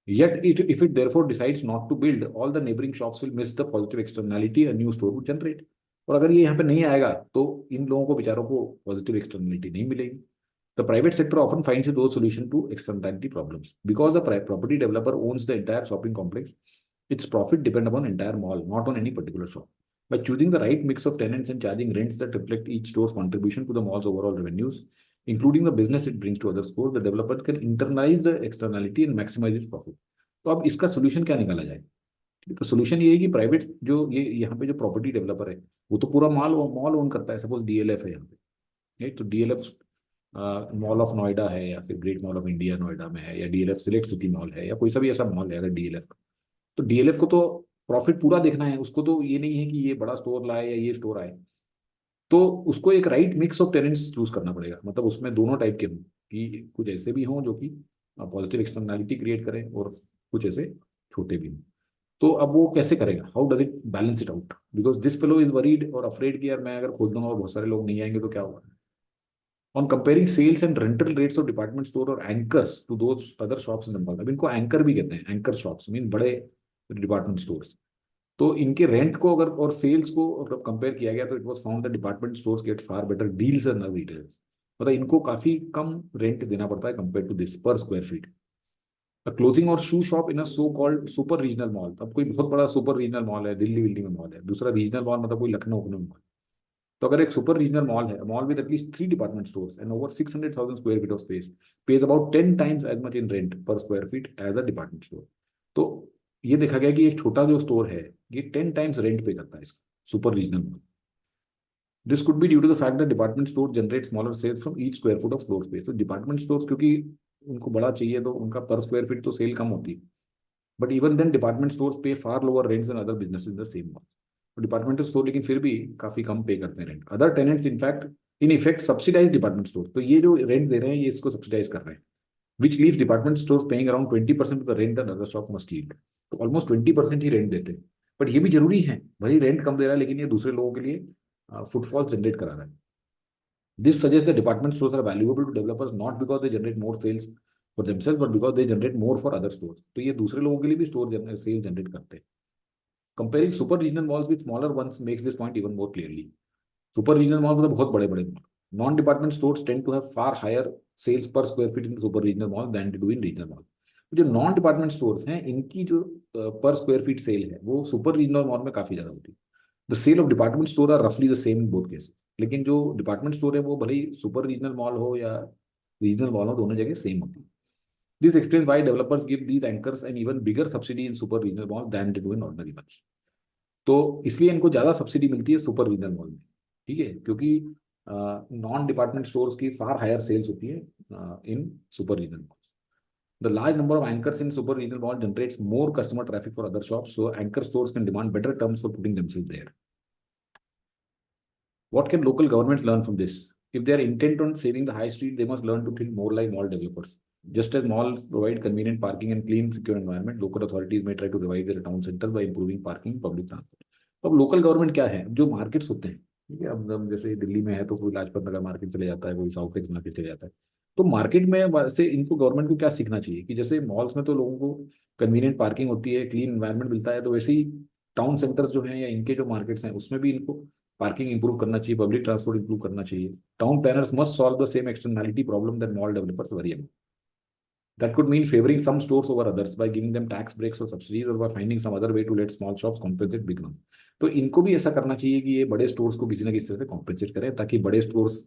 Yet, if it therefore decides not to build, all the neighboring shops will miss the positive externality a new store would generate. और अगर ये यहाँ पे नहीं आएगा तो इन लोगों को बेचारों को पॉजिटिव एक्सटर्नलिटी नहीं मिलेगी. The private sector often finds those solution to externality problems because the property developer owns the entire shopping complex. Its profit depend upon entire mall, not on any particular shop. By choosing the right mix of tenants and charging rents that reflect each store's contribution to the mall's overall revenues, including the business it brings to other stores, the developer can internalize the externality and maximize its profit. तो अब इसका solution क्या निकाला जाए? तो solution ये है कि प्राइवेट जो ये यहाँ पे जो प्रॉपर्टी डेवलपर है वो तो पूरा मॉल ओन करता है. सपोज डीएलएफ है यहाँ पे, तो डीएलएफ मॉल ऑफ नोएडा है या फिर great mall of India Noida में है या डीएलएफ सिलेक्ट सिटी मॉल है या कोई सा भी ऐसा मॉल है अगर डीएलएफ का, तो डीएलएफ को तो प्रॉफिट पूरा देखना है. उसको तो ये नहीं है कि ये बड़ा स्टोर लाए या ये स्टोर आए. तो उसको एक right mix of tenants choose करना पड़ेगा. मतलब उसमें दोनों टाइप के हों कि कुछ ऐसे भी हों जो कि पॉजिटिव एक्सटर्नैलिटी क्रिएट करें और कुछ ऐसे छोटे भी हों. तो अब वो कैसे करेगा? How does it balance it out? Because this fellow is worried और अफ्रेड कि यार मैं अगर खोल दूंगा और बहुत सारे लोग नहीं आएंगे तो क्या होगा. On comparing sales and rental rates of department store or anchors to those other shops in the mall. अब इनको एंकर भी कहते हैं, एंकर शॉप्स मीन बड़े डिपार्टमेंट स्टोर्स. तो इनके रेंट को अगर और सेल्स को अगर कंपेयर किया गया तो it was found that department stores get far better deals and retailers. मतलब इनको काफी कम रेंट देना पड़ता है compare to this per square feet. A clothing और shoe shop in a so called super regional mall. अब कोई बहुत बड़ा सुपर रीजनल मॉल है, दिल्ली में मॉल है. दूसरा रीजनल मॉल मतलब कोई लखनऊ में मॉल. तो अगर एक सुपर रीजनल मॉल है, mall with at least 3 department stores and over 600,000 square feet of space, pays about 10 times as much in rent per square feet as a department store. तो ये देखा गया कि एक छोटा जो स्टोर है ये 10 टाइम्स रेंट पे करता है इसका super regional mall. This could be due to the fact that department store generate smaller sales from each square foot of floor space. तो डिपार्टमेंट स्टोर्स क्योंकि उनको बड़ा चाहिए तो उनका पर स्क्वायर फीट तो सेल कम होती है. But even then department stores pay far lower rents than other business in the same mall. Departmental store लेकिन फिर भी काफी कम पे करते हैं rent. Other tenants in fact in effect subsidise department store. तो ये जो रेंट दे रहे हैं ये इसको सब्सिडाइज कर रहे हैं, विच leaves department stores paying around 20% of the rent that other shop must yield. तो ऑलमोस्ट 20% ही रेंट देते हैं. बट ये भी जरूरी है, भले रेंट कम दे रहा है लेकिन ये दूसरे लोगों के लिए फुटफॉल जनरेट करा रहा है. This suggest the department stores are valuable to developers not because they generate more sales for themselves but because they generate more for other stores. तो ये दूसरे लोगों के लिए भी स्टोर सेल जनरेट करते हैं. Comparing super regional malls with smaller ones makes this point even more clearly. Super regional malls मतलब बहुत बड़े बड़े mall. Non-department stores tend to have far higher sales per square feet in super regional mall than they do in regional mall. जो non department stores हैं इनकी जो पर square feet cell है वो सुपर रीजनल मॉल में काफी ज्यादा होती है. The sale of department store are रफली the same in both cases. लेकिन जो डिपार्टमेंट स्टोर है वो भले ही सुपर रीजनल मॉल हो या रीजनल मॉल हो, दोनों जगह सेम होती है. This explains why developers give these anchors an even bigger subsidy in super regional mall than they do in ordinary malls. तो इसलिए इनको ज्यादा सब्सिडी मिलती है सुपर रीजनल मॉल में. ठीक है, क्योंकि नॉन डिपार्टमेंट स्टोर्स की फार हायर सेल्स होती है in super regional malls. The large number of anchors in super regional mall generates more customer traffic for other shops, so anchor stores can demand better terms for putting themselves there. What can local governments learn from this? If they are intent on saving the high street, they must learn to think more like mall developers. Just as malls provide convenient parking and clean, secure environment, local authorities may try to revive their town centers by improving parking, public transport. अब local government क्या है, जो markets होते हैं, ठीक है, अब जैसे दिल्ली में है तो कोई लाजपत नगर मार्केट चले जाता है, कोई साउथ एक्स मार्केट चले जाता है. तो मार्केट में वैसे इनको गवर्नमेंट को क्या सीखना चाहिए कि जैसे मॉल्स में तो लोगों को कन्वीनियंट पार्किंग होती है, क्लीन एनवायरनमेंट मिलता है, तो वैसे ही टाउन सेंटर्स जो हैं या इनके जो मार्केट्स हैं उसमें भी इनको पार्किंग इंप्रूव करना चाहिए, पब्लिक ट्रांसपोर्ट इंप्रूव करना चाहिए. Town planners must solve the same externality problem that mall developers worry about. That could mean favoring some stores over others by giving them tax breaks or subsidies or by finding some other way to let small shops compensate big ones. तो इनको भी ऐसा करना चाहिए कि ये बड़े stores को किसी ना किसी तरह से कॉम्पेंसेट करें ताकि बड़े स्टोर्स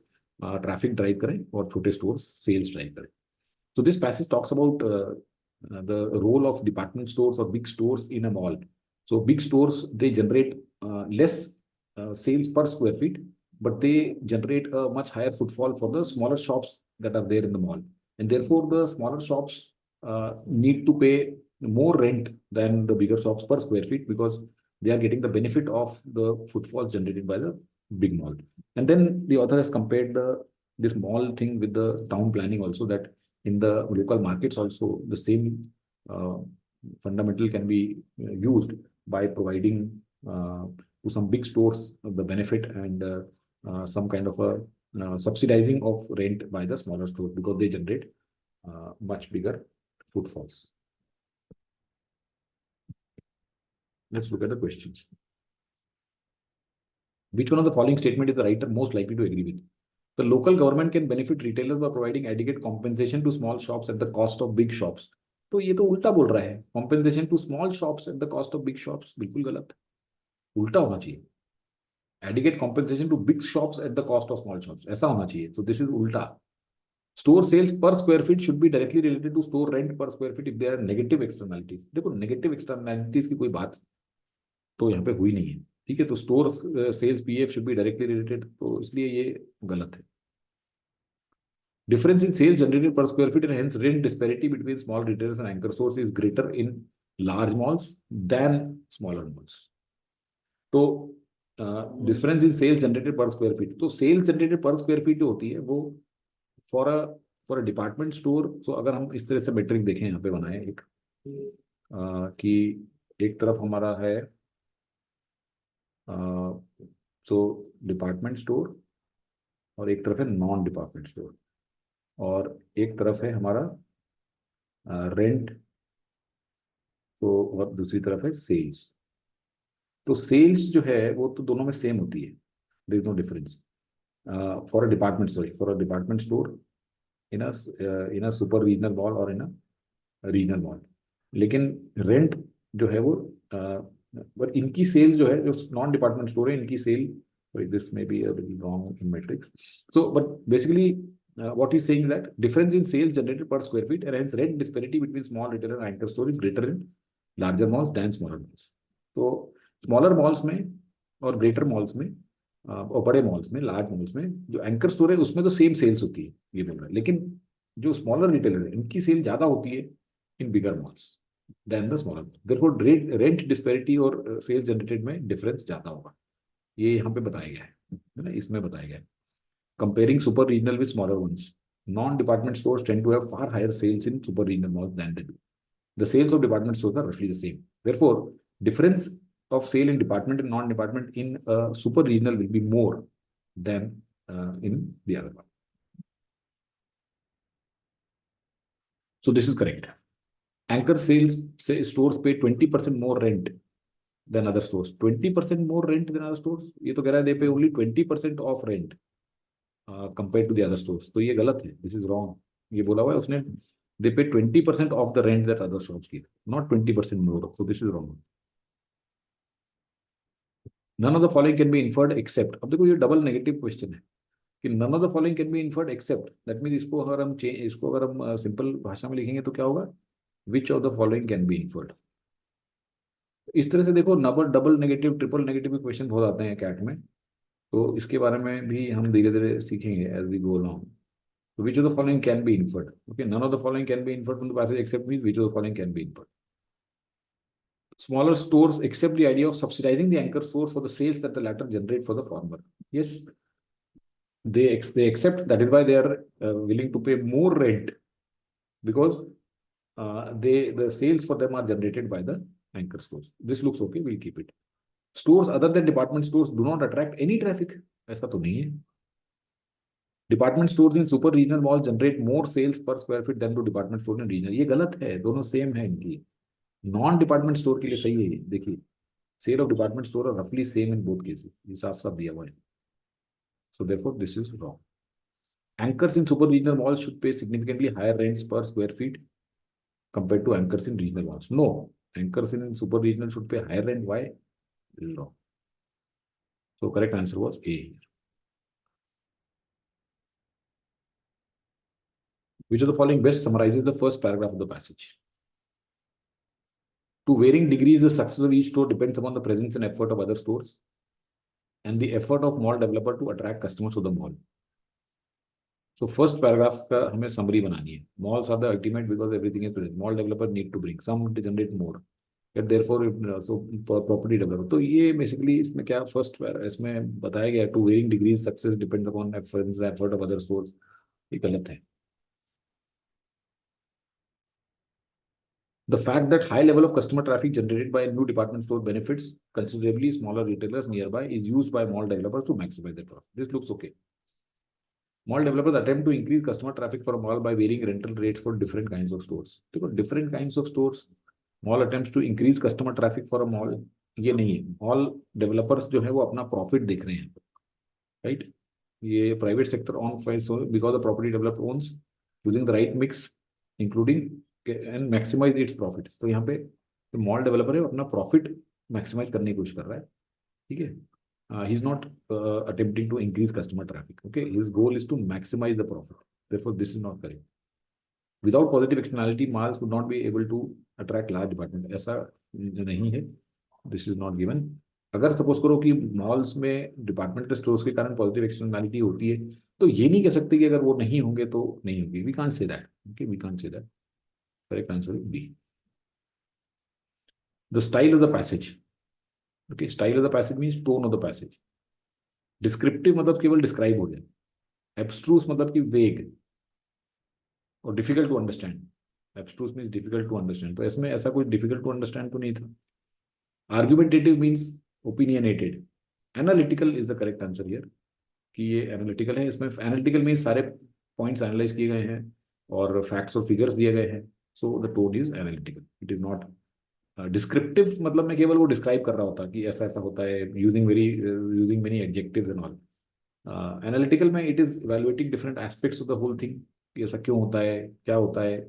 ट्रैफिक ड्राइव करें और छोटे स्टोर्स सेल्स ड्राइव करें. So this passage talks about the role of department stores or big stores in a mall. So big stores, they generate less sales per square feet, but they generate a much higher footfall for the smaller shops that are there in the mall. And therefore, the smaller shops need to pay more rent than the bigger shops per square feet because they are getting the benefit of the footfalls generated by the big mall. And then the author has compared this mall thing with the town planning also, that in the local markets also the same fundamental can be used by providing to some big stores the benefit and some kind of a subsidizing of rent by the smaller stores because they generate much bigger footfalls. Let's look at the questions. Which one of the following statement is the writer most likely to agree with? The local government can benefit retailers by providing adequate compensation to small shops at the cost of big shops. तो ये तो उल्टा बोल रहा है, compensation to small shops at the cost of big shops, बिल्कुल गलत, उल्टा होना चाहिए. Adequate compensation to big shops at the cost of small shops, ऐसा होना चाहिए. So this is उल्टा. Store sales per square feet should be directly related to store rent per square feet if there are negative externalities. देखो negative externalities की कोई बात तो यहाँ पे हुई नहीं है, ठीक है. तो store sales PF should be directly related, तो इसलिए ये गलत है. Difference in sales generated per square feet and hence rent disparity between small retailers and anchor stores is greater in large malls than smaller malls. तो difference in sales generated पर square feet, तो sales generated पर square feet जो होती है वो for a department store. सो अगर हम इस तरह से मैट्रिक देखें, यहाँ पे बनाए एक कि एक तरफ हमारा है सो डिपार्टमेंट स्टोर और एक तरफ है नॉन डिपार्टमेंट स्टोर और एक तरफ है हमारा रेंट, तो और दूसरी तरफ है सेल्स. तो सेल्स जो है वो तो दोनों में सेम होती है, there is no difference for a department store in a super regional mall और इन अ रीजनल मॉल. लेकिन रेंट जो है वो बट इनकी सेल जो है, जो नॉन डिपार्टमेंट स्टोर है, इनकी sale, this may be wrong in matrix. So but basically what he's saying that difference in sales generated per square feet and hence rent disparity between small retailer and anchor store is greater in larger malls than smaller malls. तो smaller malls में और greater malls में और बड़े malls में, large malls में जो anchor store है उसमें तो same sales होती है, ये बोल रहा है. लेकिन जो smaller retailer है इनकी सेल ज्यादा होती है in bigger malls than the smaller malls. Therefore rent disparity और sales generated में difference ज्यादा होगा. ये यहाँ पे बताया गया है ना, इसमें बताया गया है. Comparing super regional with smaller ones, non-department stores tend to have far higher sales in super regional malls than they do. The sales of department stores are roughly the same. Therefore, difference of sale in department and non-department in a super regional will be more than in the other one. So this is correct. Anchor sales stores pay 20% more rent than other stores. 20% more rent than other stores. ये तो कह रहा है they pay only 20% of rent. Compared to the other stores. तो ये गलत है, this is wrong. ये बोला हुआ है उसने, they pay 20% of the rent that other shops give, not 20% more. So this is wrong. None of the following can be inferred except. अब देखो ये डबल नेगेटिव क्वेश्चन है कि none of the following can be inferred except. That means इसको अगर हम simple भाषा में लिखेंगे तो क्या होगा, which of the following can be inferred. इस तरह से देखो double negative, triple negative question बहुत आते हैं कैट में, तो इसके बारे में भी हम धीरे धीरे सीखेंगे as we go along. So which of the following can be inferred? Okay, none of the following can be inferred from the passage except means which of the following can be inferred. Smaller stores accept the idea of subsidizing the anchor stores for the sales that the latter generate for the former. Yes, they accept. That is why they are willing to pay more rent because the sales for them are generated by the anchor stores. This looks okay. We'll keep it. Stores other than department stores do not attract any traffic. ऐसा तो नहीं है. Department stores in super regional malls generate more sales per square feet than do department stores in regional. ये गलत है, दोनों same है इनकी. नॉन डिपार्टमेंट स्टोर के लिए सही है. देखिए, sale of department store are रफली सेम इन बोथ केसेस. ये साफ साफ दिया हुआ है. So therefore this is wrong. Anchors in super regional malls should pay significantly higher rents per square feet compared to anchors in regional malls. No, anchors in super regional should pay higher rent. Why? Wrong. So correct answer was A here. Which of the following best summarizes the first paragraph of the passage? To varying degrees, the success of each store depends upon the presence and effort of other stores and the effort of mall developer to attract customers to the mall. So first paragraph का हमें summary बनानी है. Malls are the ultimate because everything is present. Mall developer need to bring some to generate more. Yet therefore, so property developer. तो ये basically इसमें क्या first इसमें बताया गया to varying degrees success depends upon effort of other stores. ये गलत है. The fact that high level of customer traffic generated by a new department store benefits considerably smaller retailers nearby is used by mall developers to maximize their profit. This looks okay. Mall developers attempt to increase customer traffic for a mall by varying rental rates for different kinds of stores. देखो different kinds of stores, mall attempts to increase customer traffic for a mall, ये नहीं है. Mall developers जो है वो अपना profit देख रहे हैं, right? ये private sector on file, so because the property developer owns using the right mix, including and maximize its profit. तो यहाँ पे mall developer है अपना profit maximize करने की कोशिश कर रहा है, ठीक है? He's not attempting to increase customer traffic. Okay, his goal is to maximize the profit. Therefore, this is not correct. Without positive externality, malls would not be able to attract large department. ऐसा नहीं है. This is not given. अगर suppose करो कि malls में departmental stores के कारण positive externality होती है, तो ये नहीं कह सकते कि अगर वो नहीं होंगे तो नहीं होगी. We can't say that. Okay, we can't say that. Correct answer is B. The style of the passage. Okay, style of the passage means tone of the passage. Descriptive मतलब केवल describe हो जाए. Abstruse मतलब कि vague और difficult to understand. Abstruse means difficult to understand. तो इसमें ऐसा कोई difficult to understand तो नहीं था. Argumentative means opinionated. Analytical is the correct answer here. कि ये analytical है. इसमें analytical means सारे points analyze किए गए हैं और facts और figures दिए गए हैं. So the tone is analytical. It is not descriptive मतलब मैं केवल वो डिस्क्राइब कर रहा होता कि ऐसा ऐसा होता है, using many adjectives and all. Analytical में it is evaluating different aspects of the whole thing कि ऐसा क्यों होता है, क्या होता है,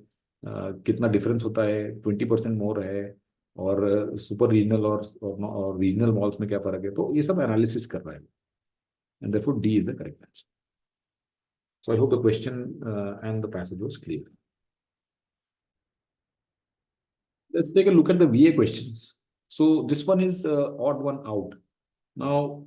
कितना डिफरेंस होता है, 20% मोर है और सुपर रीजनल और रीजनल मॉल्स में क्या फर्क है. तो ये सब एनालिसिस कर रहा है and therefore D is the correct answer. So I hope the question and the passage was clear. Let's take a look at the VA questions. So this one is odd one out. Now,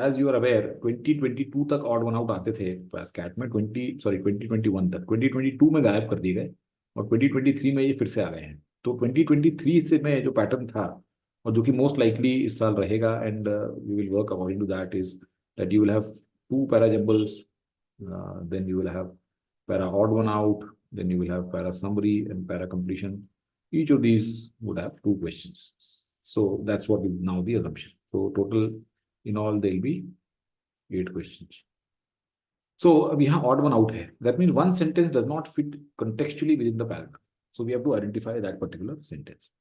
as you are aware, 2022 तक odd one out आते थे AIMCAT में, 2021 तक. 2022 में गायब कर दिए गए और 2023 में ये फिर से आ गए हैं. तो 2023 से में जो पैटर्न था और जो कि मोस्ट लाइकली इस साल रहेगा and we will work according to that is that you will have 2 para jumbles, then you will have para odd one out, then you will have para summary and para completion. Each of these would have 2 questions. So that's what is now the assumption. So total in all there will be 8 questions. So we have odd one out here. That means one sentence does not fit contextually within the paragraph. So we have to identify that particular sentence.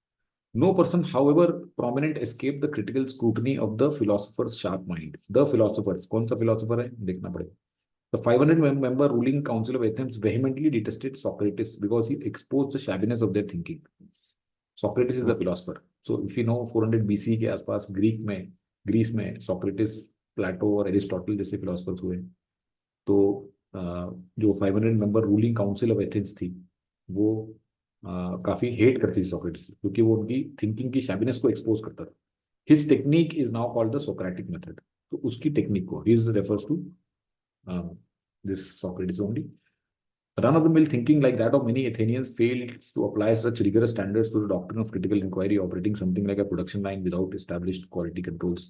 No person, however prominent, escaped the critical scrutiny of the philosopher's sharp mind. The philosophers, कौन सा philosopher है देखना पड़ेगा. The 500-member ruling council of Athens vehemently detested Socrates because he exposed the shabbiness of their thinking. Socrates is the philosopher. So if you know 400 BC के आसपास Greece में Socrates, प्लेटो और Aristotle जैसे philosophers हुए. तो जो 500-member ruling council of Athens थी वो काफी हेट करती थी Socrates क्योंकि वो उनकी थिंकिंग की शैबिनेस को एक्सपोज करता था. His technique is now called the Socratic method. तो उसकी टेक्निक को his refers to this Socrates only. Run-of-the-mill thinking like that of many Athenians failed to apply such rigorous standards to the doctrine of critical inquiry, operating something like a production line without established quality controls.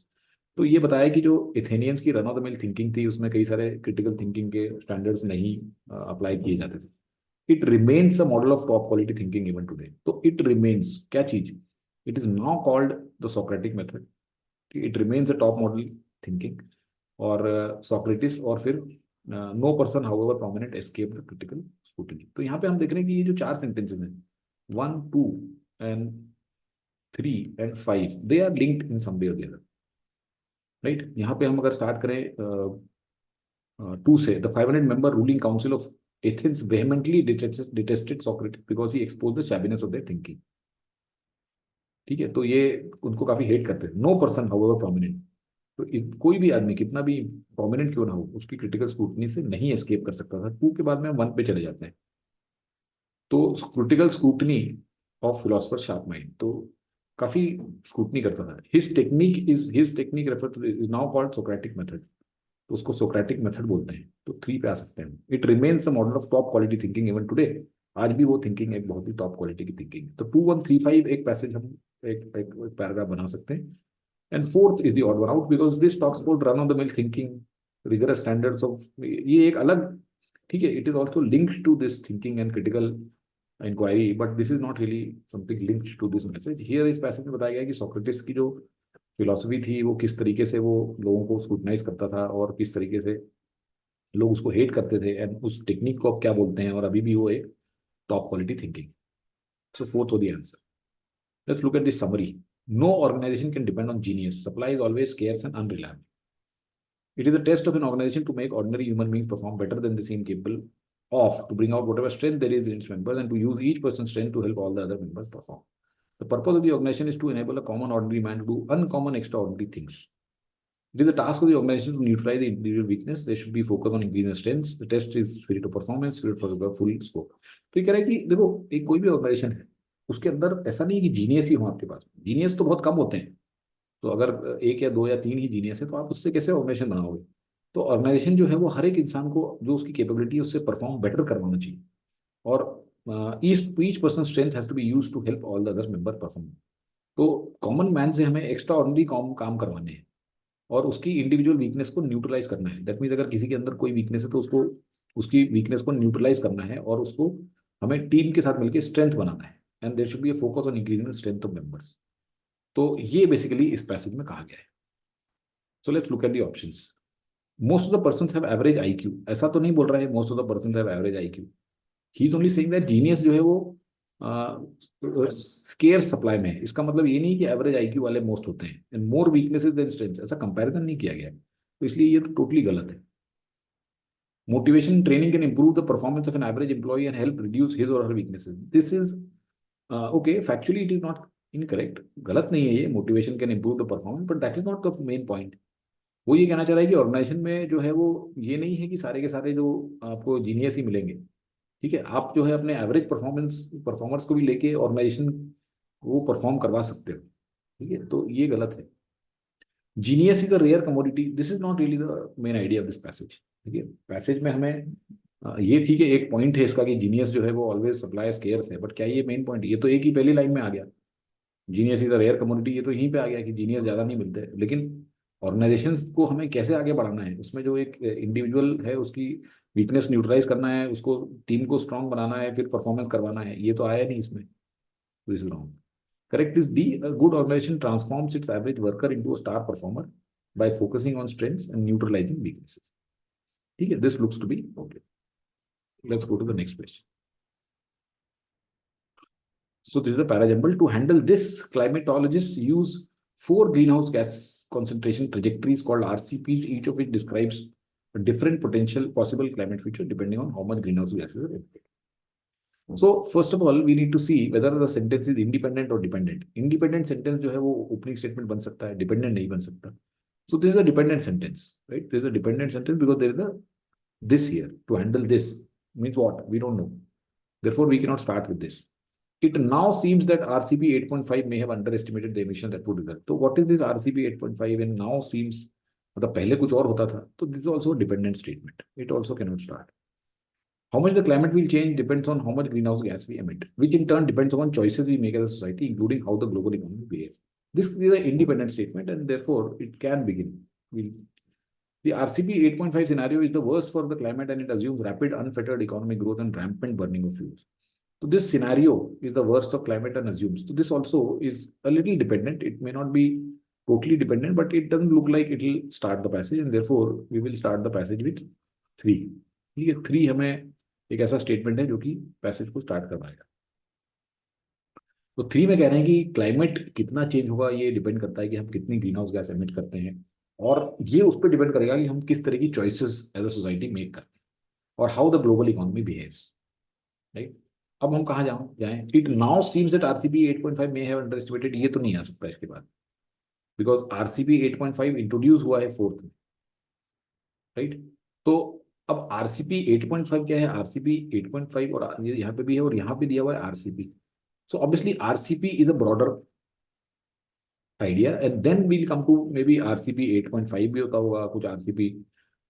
तो ये बताया कि जो Athenians की रन-ऑफ-द-मिल thinking थी उसमें कई सारे क्रिटिकल थिंकिंग के स्टैंडर्ड्स नहीं अप्लाई किए जाते थे. It remains a model of top quality thinking even today. तो इट रिमेन्स क्या चीज, it is now called the Socratic method. It remains a top model thinking और सोक्रेटिस और फिर no person however prominent escape the critical scrutiny. तो यहाँ पे हम देख रहे हैं कि ये जो 4 सेंटेंसेस हैं 1, 2 and 3 and 5 they are linked in some way or the other, right. यहाँ पे हम अगर स्टार्ट करें 2 से, the 500-member ruling council of Athens vehemently detested Socrates because he exposed the shabbiness of their thinking. ठीक है, तो ये उनको काफी हेट करते थे. नो पर्सन हाउएवर प्रोमिनेंट, तो कोई भी आदमी कितना भी प्रोमिनेंट क्यों ना हो उसकी क्रिटिकल स्क्रूटनी से नहीं एस्केप कर सकता था. 2 के बाद में हम 1 पे चले जाते हैं. तो critical scrutiny of philosopher sharp mind, तो काफी स्क्रूटनी करता था. His technique refer two is now called Socratic method. तो उसको सोक्रेटिक मेथड बोलते हैं. तो 3 पे आ सकते हैं. It remains a model of top quality thinking even today. आज भी वो थिंकिंग एक बहुत ही टॉप क्वालिटी की थिंकिंग. तो 2, 1, 3, 5 एक पैसेज हम एक पैराग्राफ बना सकते हैं. And 4th is the odd one out because this talks about run-of-the-mill thinking, rigorous standards of ये एक अलग, ठीक है. It is also linked to this thinking and critical inquiry, but this is not really something linked to this message. Here इस passage में बताया गया कि सोक्रेटिस की जो फिलॉसफी थी वो किस तरीके से वो लोगों को स्क्रूटनाइज करता था और किस तरीके से लोग उसको हेट करते थे, एंड उस टेक्निक को अब क्या बोलते हैं, और अभी भी वो एक top quality thinking. So fourth हो the answer. Let's look at this summary. No organisation can depend on genius, supply is always scarce and unreliable. It is a test of an organization to make ordinary human beings perform better than they seem capable of, to bring out whatever strength there is in its members, and to use each person's strength to help all the other members perform. The purpose of the organization is to enable a common ordinary man to do uncommon extraordinary things. It is the task of the organization to neutralize the individual weakness. They should be focused on increasing strengths. The test is spirit of performance, spirit for the full scope. तो ये कह रहा है कि देखो, एक कोई भी ऑर्गेनाइजेशन है, उसके अंदर ऐसा नहीं है कि जीनियस ही हो आपके पास। जीनियस तो बहुत कम होते हैं। तो अगर एक या दो या तीन ही जीनियस है तो आप उससे कैसे ऑर्गेनाइजेशन बनाओगे? तो ऑर्गेनाइजेशन जो है वो हर एक इंसान को जो उसकी कैपेबिलिटी है उससे परफॉर्म बेटर करवाना चाहिए, और each person strength has to be used to help all the others member perform. तो कॉमन मैन से हमें एक्स्ट्रा ऑर्डिनरी काम करवाने हैं और उसकी इंडिविजुअल वीकनेस को न्यूट्रलाइज करना है। दैट मीन्स अगर किसी के अंदर कोई वीकनेस है तो उसको उसकी वीकनेस को न्यूट्रलाइज करना है और उसको हमें टीम के साथ मिलकर स्ट्रेंथ बनाना है, and there should be a focus on increasing the strength of members. तो ये बेसिकली इस पैसेज में कहा गया है। So let's look at the options. Most of the persons have average IQ, ऐसा तो नहीं बोल रहा है most of the persons have average IQ. He is only saying that genius जो है वो स्केयर सप्लाई में है। इसका मतलब ये नहीं कि एवरेज आईक्यू वाले मोस्ट होते हैं, and more weaknesses than strength, ऐसा कंपैरिजन नहीं किया गया है। तो इसलिए ये तो टोटली गलत है। Motivation training can improve the performance of an average employee and help reduce his or her weaknesses. This is okay, factually it is not incorrect, गलत नहीं है ये। Motivation can improve the performance, but that is not the main point. वो ये कहना चाह रहा है कि ऑर्गेनाइजेशन में जो है वो ये नहीं है कि सारे के सारे जो आपको जीनियस ही मिलेंगे। ठीक है, आप जो है अपने एवरेज परफॉर्मर्स को भी लेके ऑर्गेनाइजेशन वो परफॉर्म करवा सकते हो। ठीक है, तो ये गलत है। Genius is a rare commodity, this is not really the main idea of this passage. ठीक है, पैसेज में हमें ये ठीक है, एक पॉइंट है इसका कि जीनियस जो है वो ऑलवेज सप्लाई स्केयर्स है, बट क्या ये मेन पॉइंट? ये तो एक ही पहली लाइन में आ गया, genius is a rare commodity, ये तो यहीं पे आ गया कि जीनियस ज्यादा नहीं मिलते। लेकिन ऑर्गेनाइजेशंस को हमें कैसे आगे बढ़ाना है, उसमें जो एक इंडिविजुअल है उसकी वीकनेस न्यूट्रलाइज करना है, उसको टीम को स्ट्रांग बनाना है, फिर परफॉर्मेंस करवाना है, ये तो आया नहीं इसमें। This is wrong. Correct is D. A good organisation transforms its average worker into a star performer by focusing on strengths and neutralising weaknesses. ठीक है, this looks to be okay. Let's go to the next question. So this is the parajumble. To handle this, climatologists use four greenhouse gas concentration trajectories called RCPs, each of which describes a different potential possible climate feature depending on how much greenhouse gases are emitted. So first of all, we need to see whether the sentence is independent or dependent. Independent sentence जो है वो opening statement बन सकता है, dependent नहीं बन सकता. So this is a dependent sentence, right? This is a dependent sentence because there is a this here. To handle this means what? We don't know. Therefore, we cannot start with this. It now seems that RCP 8.5 may have underestimated the emission that would result. So what is this RCP 8.5 and now seems, मतलब पहले कुछ और होता था, तो this is also a dependent statement. It also cannot start. How much the climate will change depends on how much greenhouse gas we emit, which in turn depends on choices we make as a society, including how the global economy behaves. This is an independent statement and therefore it can begin. The RCP 8.5 scenario is the worst for the climate and it assumes rapid, unfettered economic growth and rampant burning of fuels. So this scenario is the worst of climate and assumes. So this also is a little dependent. It may not be totally dependent, but it doesn't look like it will start the passage, and therefore we will start the passage with 3. ठीक है, 3 हमें एक ऐसा statement है जो कि passage को start करवाएगा। तो 3 में कह रहे हैं कि क्लाइमेट कितना चेंज होगा ये डिपेंड करता है कि हम कितनी ग्रीन हाउस गैस एमिट करते हैं, और ये उस पर डिपेंड करेगा कि हम किस तरह की choices as a society make करते हैं और how the global economy behaves, right. अब हम कहाँ जाएं? It now seems that RCP 8.5 may have underestimated, ये तो नहीं आ सकता इसके बाद, बिकॉज आरसीपी 8.5 इंट्रोड्यूस हुआ है 4th में, राइट। तो अब आरसीपी 8.5 क्या है? आरसीपी 8.5 और यहाँ पे भी है और यहाँ पे दिया हुआ है RCP. So obviously RCP is a broader idea, and then we'll come to maybe RCP 8.5 भी होता होगा, कुछ आरसीपी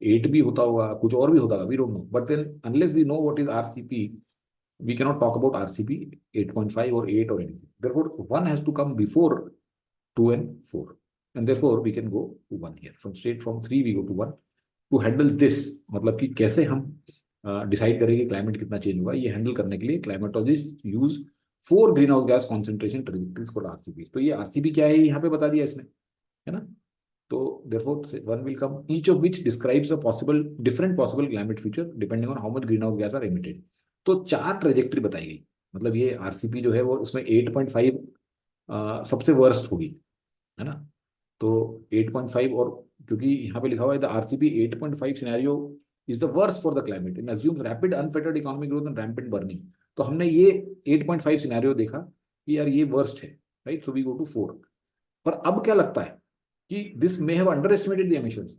8 भी होता होगा, कुछ और भी होता होगा, we don't know. But then unless we know what is RCP, we cannot talk about RCP 8.5 or 8 or anything. Therefore, 1 has to come before 2 and 4. And therefore, we can go to 1 here. From 3, we go to 1. To handle this, मतलब कि कैसे हम decide करेगी climate कितना change हुआ। ये handle करने के लिए climatologist use 4 green house gas concentration trajectories called RCP. तो ये आरसीपी क्या है यहाँ पे बता दिया इसने, है ना। तो therefore one will come each of which describes a possible different possible climate future depending on how much greenhouse gas are emitted। तो 4 ट्रेजेक्टरी बताई गई, मतलब ये आरसीपी जो है वो उसमें 8.5 सबसे वर्स्ट होगी, है ना। तो 8.5, और क्योंकि यहाँ पे लिखा हुआ है the RCP 8.5 scenario is the worst for the climate and assumes rapid unfettered economic growth and rampant burning. तो हमने ये 8.5 सिनेरियो देखा कि यार ये वर्स्ट है, right. So we go to 4। पर अब क्या लगता है कि this may have under estimated the emissions.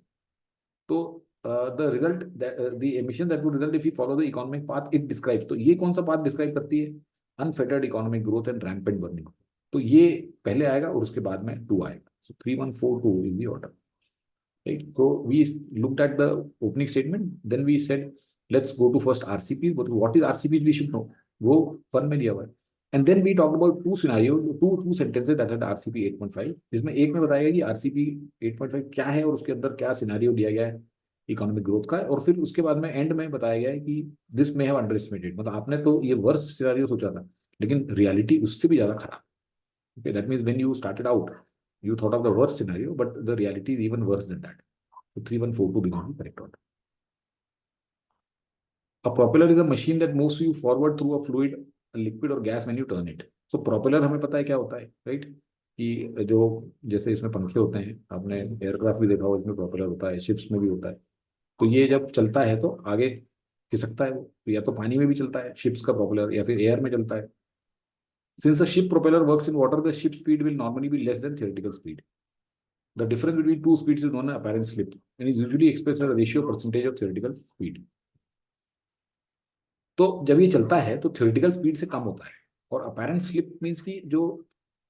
तो the result the emission that would result if you follow the economic path it describe. तो ये कौन सा पाथ डिस्क्राइब करती है? Unfettered economic growth and rampant burning. तो ये पहले आएगा और उसके बाद में 2 आएगा। सो 3142 is the order, right? So we looked at the opening statement, then we said let's go to first RCP. What is RCP we should know, वो फन में दिया हुआ है। And then we talked about two scenarios, two sentences that had RCP 8.5, जिसमें एक में बताया गया कि RCP 8.5 क्या है और उसके अंदर क्या सिनेरियो दिया गया है इकोनॉमिक ग्रोथ का, और फिर उसके बाद में एंड में बताया गया है कि दिस में हैव अंडर एस्टिमेटेड, मतलब आपने तो ये वर्स्ट सिनेरियो सोचा था लेकिन रियलिटी उससे भी ज्यादा खराब। Okay, that means when you started out, you thought of the worst scenario, but the reality is even worse than that. So 3142 becomes the correct order. A propeller is a machine that moves you forward through a fluid, a liquid or gas when you turn it. So propeller हमें पता है क्या होता है, right? कि जो जैसे इसमें पंखे होते हैं, आपने एयरक्राफ्ट भी देखा हो, इसमें प्रोपेलर होता है, शिप्स में भी होता है। तो ये जब चलता है तो आगे खिसकता है वो, तो या तो पानी में भी चलता है शिप्स का प्रोपेलर, या फिर एयर में चलता है। Since a ship propeller works in water, the ship speed will normally be less than theoretical speed. The difference between two speeds is known as apparent slip and is usually expressed as a ratio percentage of theoretical speed. तो जब ये चलता है तो theoretical speed से कम होता है, और apparent slip means कि जो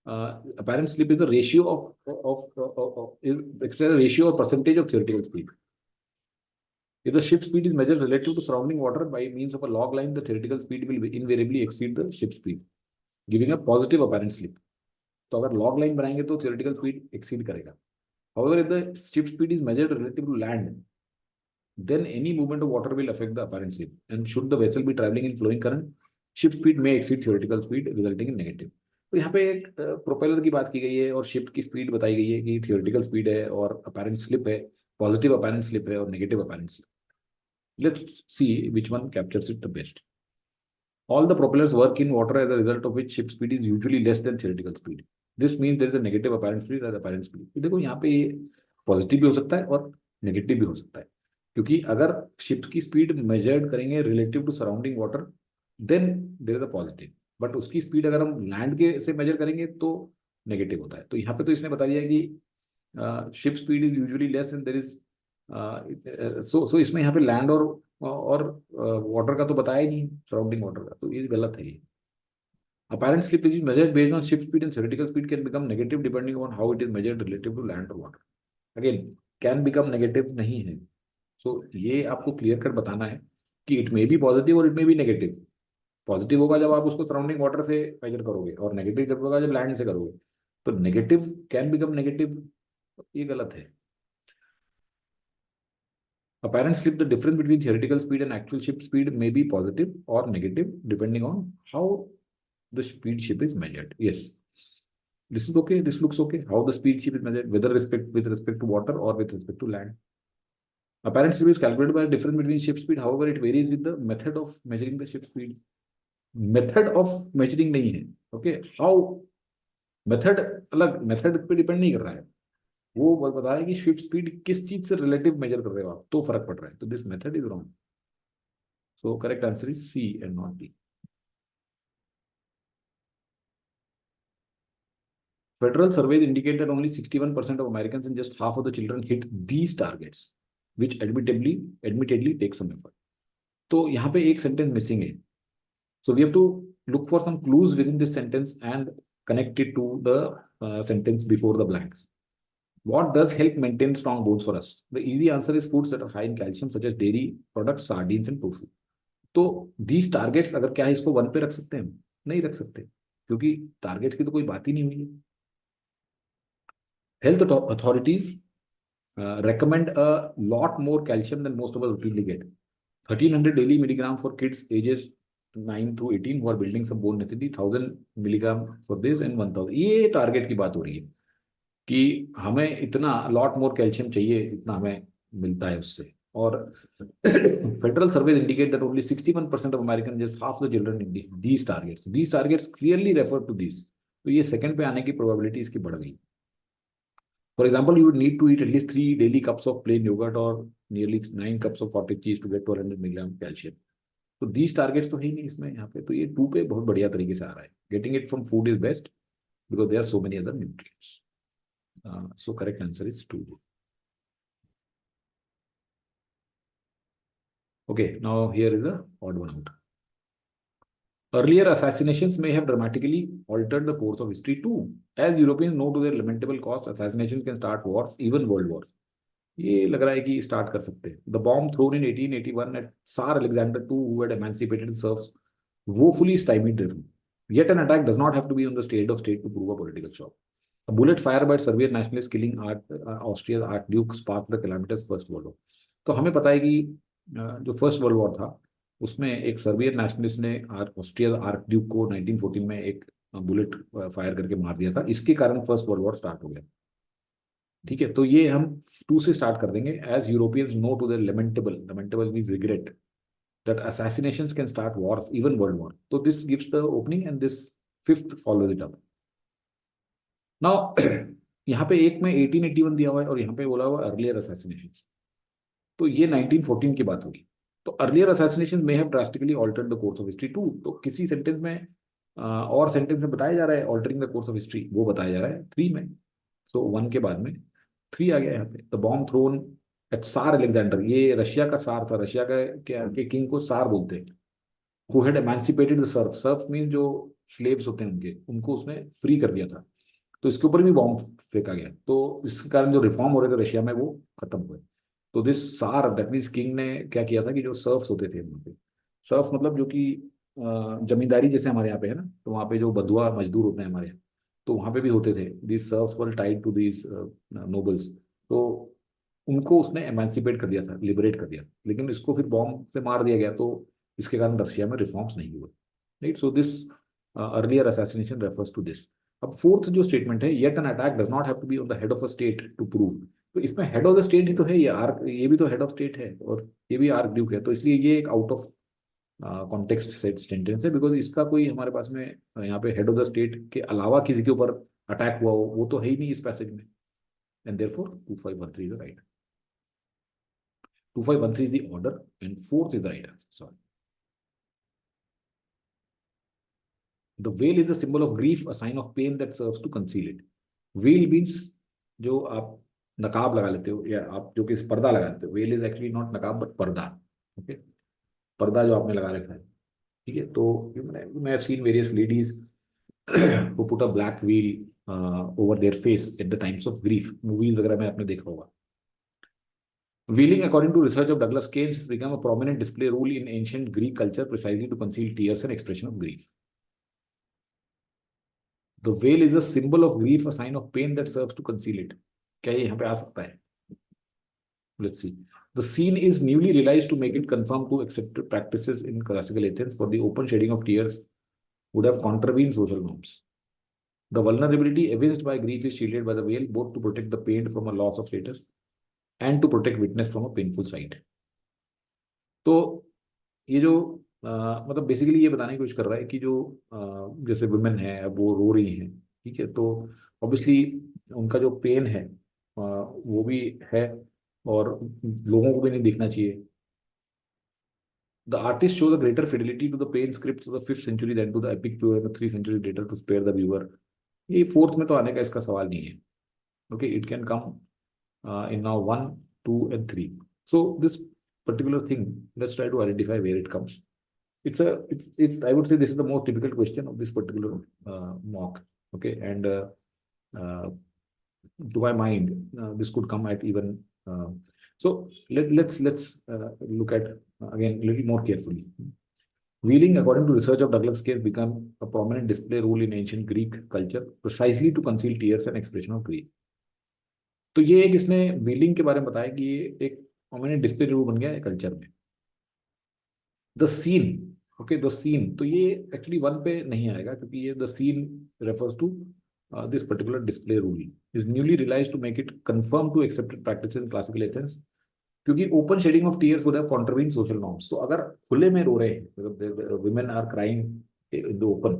apparent slip is the ratio of ratio or percentage of theoretical speed. If the ship speed is measured relative to surrounding water by means of a log line, the theoretical speed will invariably exceed the ship speed, giving a positive apparent slip. तो अगर log line बनाएंगे तो theoretical speed exceed करेगा। However, if the ship speed is measured relative to land, then any movement of water will affect the apparent slip. And should the vessel be traveling in flowing current, ship speed may exceed theoretical speed, resulting in negative. तो यहाँ पे एक propeller की बात की गई है और शिप की स्पीड बताई गई है कि थियोरेटिकल स्पीड है और अपेरेंट स्लिप है, पॉजिटिव अपेरेंट स्लिप है और negative apparent slip. Let's see which one captures it the best. All the propellers work in water as a result of which ship speed is usually less than theoretical speed. This means there is a negative apparent speed as apparent speed. देखो यहाँ पे positive भी हो सकता है और negative भी हो सकता है, क्योंकि अगर शिप की स्पीड मेजर्ड करेंगे relative to surrounding water then there is a positive, but उसकी स्पीड अगर हम लैंड के से मेजर करेंगे तो नेगेटिव होता है। तो यहाँ पे तो इसने बता दिया कि ship speed is usually less and there is so इसमें यहाँ पे लैंड और वाटर का तो बताया ही नहीं, सराउंडिंग वाटर का, तो ये गलत है ये। Apparent slip is measured based on ship speed and theoretical speed can become negative depending on how it is measured relative to land or water. Again, can become negative नहीं है। So ये आपको क्लियर कट बताना है कि it may be positive और it may be negative. Positive होगा जब आप उसको सराउंडिंग वाटर से मेजर करोगे, और नेगेटिव जब होगा जब लैंड से करोगे। तो नेगेटिव कैन बिकम नेगेटिव, ये गलत है। Apparent slip, the difference between theoretical speed and actual ship speed may be positive or negative depending on how the speed ship is measured. Yes, this is okay. This looks okay. How the speed ship is measured, whether with respect to water or with respect to land. Apparent slip is calculated by the difference between ship speed. However, it varies with the method of measuring the ship speed. Method of measuring नहीं है, okay? How method अलग, method पे depend नहीं कर रहा है, वो बता रहा है कि शिप स्पीड किस चीज से रिलेटिव मेजर कर रहे हो आप, तो फर्क पड़ रहा है। तो this method is wrong, so correct answer is C and not D. Federal surveys indicate that only 61% of Americans and just half of the children hit these targets, which admittedly takes some effort. तो यहाँ पे एक sentence missing है, so we have to look for some clues within this sentence and connect it to the sentence before the blanks. What does help maintain strong bones for us? The easy answer is foods that are high in calcium, such as dairy products, sardines, and tofu. तो these targets अगर क्या है, इसको 1 पे रख सकते हैं? नहीं रख सकते, क्योंकि टारगेट की तो कोई बात ही नहीं हुई है। Health authorities recommend a lot more calcium than most of us routinely get. 1300 daily milligram for kids ages 9 to 18 who are building some bone density, 1000 milligram for this and 1000, ये टारगेट की बात हो रही है कि हमें इतना लॉट मोर कैल्शियम चाहिए जितना हमें मिलता है उससे। और federal surveys indicate that only 61% of American, just half the children in these targets clearly refer to this. तो ये सेकंड पे आने की प्रोबेबिलिटी इसकी बढ़ गई। For example, you would need to eat at least 3 daily cups of plain yogurt or nearly 9 cups of cottage cheese to get 1200 milligram calcium. तो these targets तो है ही नहीं इसमें यहाँ पे, तो ये 2 पे बहुत बढ़िया तरीके से आ रहा है। Getting it from food is best because there are so many other nutrients. So correct answer is 2. Okay, now here is the odd one out. Earlier assassinations may have dramatically altered the course of history too. As Europeans know to their lamentable cost, assassinations can start wars, even world wars. ये लग रहा है कि start कर सकते हैं। The bomb thrown in 1881 at tsar Alexander two who had emancipated serfs woefully stymied revolt. Yet an attack does not have to be on the state of state to prove a political shock. A bullet fired by Serbian nationalists killing Austria's Archduke sparked the calamitous First World War. तो हमें पता है कि जो first world war था उसमें एक Serbian nationalist ने ऑस्ट्रिया आर्कड्यूक को 1914 में एक बुलेट फायर करके मार दिया था। इसके कारण फर्स्ट वर्ल्ड वॉर स्टार्ट हो गया। ठीक है, तो ये हम 2 से स्टार्ट कर देंगे। As Europeans know to the lamentable means regret that assassinations can start wars, even world war. So this gives the opening and this fifth follows it up. Now यहाँ पे एक में 1881 दिया हुआ है और यहाँ पे बोला हुआ अर्लियर assassinations, तो ये 1914 की बात होगी। तो earlier assassinations may have drastically altered the course of history too. तो किसी सेंटेंस में और सेंटेंस में बताया जा रहा है altering the course of history, वो बताया जा रहा है 3 में। सो 1 के बाद में 3 आ गया यहाँ पे। The bomb throne eight tsar Alexander, ये रशिया का सार था, रशिया का के किंग को सार बोलते हैं। Who had emancipated the serf, serf mean जो स्लेव्स होते हैं उनको उसने फ्री कर दिया था। तो इसके ऊपर भी बॉम्ब फेंका गया, तो इसके कारण जो रिफॉर्म हो रहे थे रशिया में वो खत्म हुए। तो दिस सार दैट मीन्स किंग ने क्या किया था कि जो सर्फ्स होते थे वहाँ पे, सर्फ मतलब जो कि जमींदारी जैसे हमारे यहाँ पे है ना, तो वहाँ पे जो बधुआ मजदूर होते हैं हमारे यहाँ, तो वहाँ पे भी होते थे। These serfs were tied to these nobles, तो उनको उसने एमेंसिपेट कर दिया था, लिबरेट कर दिया। लेकिन इसको फिर बॉम्ब से मार दिया गया, तो इसके कारण रशिया में रिफॉर्म्स नहीं हुए। Right, so this earlier assassination refers to this. अब फोर्थ जो स्टेटमेंट है, yet an attack does not have to be on the head of a state to prove, तो इसमें हेड ऑफ द स्टेट ही तो है, ये भी तो हेड ऑफ स्टेट है और ये भी आर्क ड्यूक है, तो इसलिए ये एक आउट ऑफ कॉन्टेक्स्ट सेंटेंस है, बिकॉज इसका कोई हमारे पास में यहाँ पे हेड ऑफ द स्टेट के अलावा किसी के ऊपर अटैक हुआ हो वो तो है ही नहीं इस पैसेज में। And therefore 2513 is the right. 2513 is the order and 4th is the right answer. Sorry. The veil is a symbol of grief, a sign of pain that serves to conceal it. Veil means जो आप नकाब लगा लेते हो या आप जो कि पर्दा लगा लेते हो, वेल इज एक्चुअली नॉट नकाब बट पर्दा। ओके, पर्दा जो आपने लगा रखा है। ठीक है, तो you may have seen various ladies who put a black veil over their face at the times of grief. Movies वगैरह में आपने देखा होगा। Veiling, according to research of Douglas Keynes, has become a prominent display rule in ancient Greek culture precisely to conceal tears and expression of grief. The veil is a symbol of grief, a sign of pain that serves to conceal it. क्या ये यहाँ पे आ सकता है? Let's see. The scene is newly realized to make it conform to accepted practices in classical Athens, for the open shedding of tears would have contravened social norms. The vulnerability evinced by grief is shielded by the veil, both to protect the pained from a loss of status and to protect witness from a painful sight. तो ये जो मतलब basically ये बताने की कोशिश कर रहा है कि जो जैसे वुमेन है अब वो रो रही हैं, ठीक है, तो ऑब्वियसली उनका जो पेन है वो भी है और लोगों को भी नहीं देखना चाहिए। The artist shows a greater fidelity to the pain scripts of the 5th century than to the epic poem of 3 centuries later to spare the viewer. ये 4th में तो आने का इसका सवाल नहीं है। Okay, it can come in now 1, 2 and 3. So this particular thing, let's try to identify where it comes. It's I would say this is the most difficult question of this particular mock. Okay, and to my mind, this could come at even. So let's look at again a little more carefully. Wheeling, according to research of Douglas Case, became a prominent display rule in ancient Greek culture precisely to conceal tears and expression of grief. तो ये एक इसने wheeling के बारे में बताया कि ये एक प्रोमिनेंट डिस्प्ले रूल बन गया है कल्चर में। The scene, okay, the scene, तो ये एक्चुअली वन पे नहीं आएगा क्योंकि ये the scene refers to this particular display rule is newly realise to make it conform to accepted practice in classical Athens, क्योंकि open shedding of tears would have contravene social norms. तो अगर खुले में रो रहे हैं, women are crying in the open,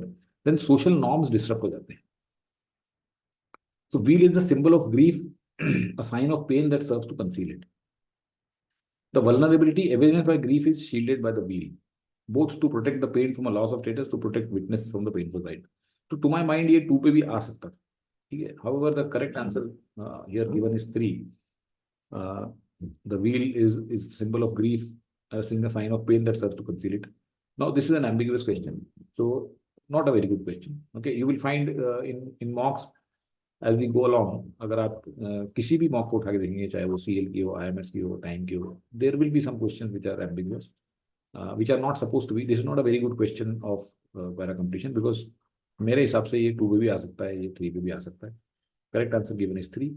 then social norms disturb हो जाते हैं। सो wheel is the symbol of grief, a sign of pain that serves to conceal it. The vulnerability evidenced by grief is shielded by the wheel, both to protect the pain from a loss of status, to protect witness from the painful side. So to my mind ये 2 पे भी आ सकता था, ठीक है। However, the correct answer here given is 3. The wheel is symbol of grief, as in a sign of pain that serves to conceal it. Now this is an ambiguous question, so not a very good question. Okay, you will find in mocks as we go along, अगर आप किसी भी mock को उठा के देखेंगे, चाहे वो सीएल की हो, आईएमएस की हो, टाइम की हो, there will be some questions which are ambiguous, which are not suppose to be. This is not a very good question of para competition, because मेरे हिसाब से ये 2 पे भी आ सकता है, ये 3 पे भी आ सकता है। Correct answer given is 3,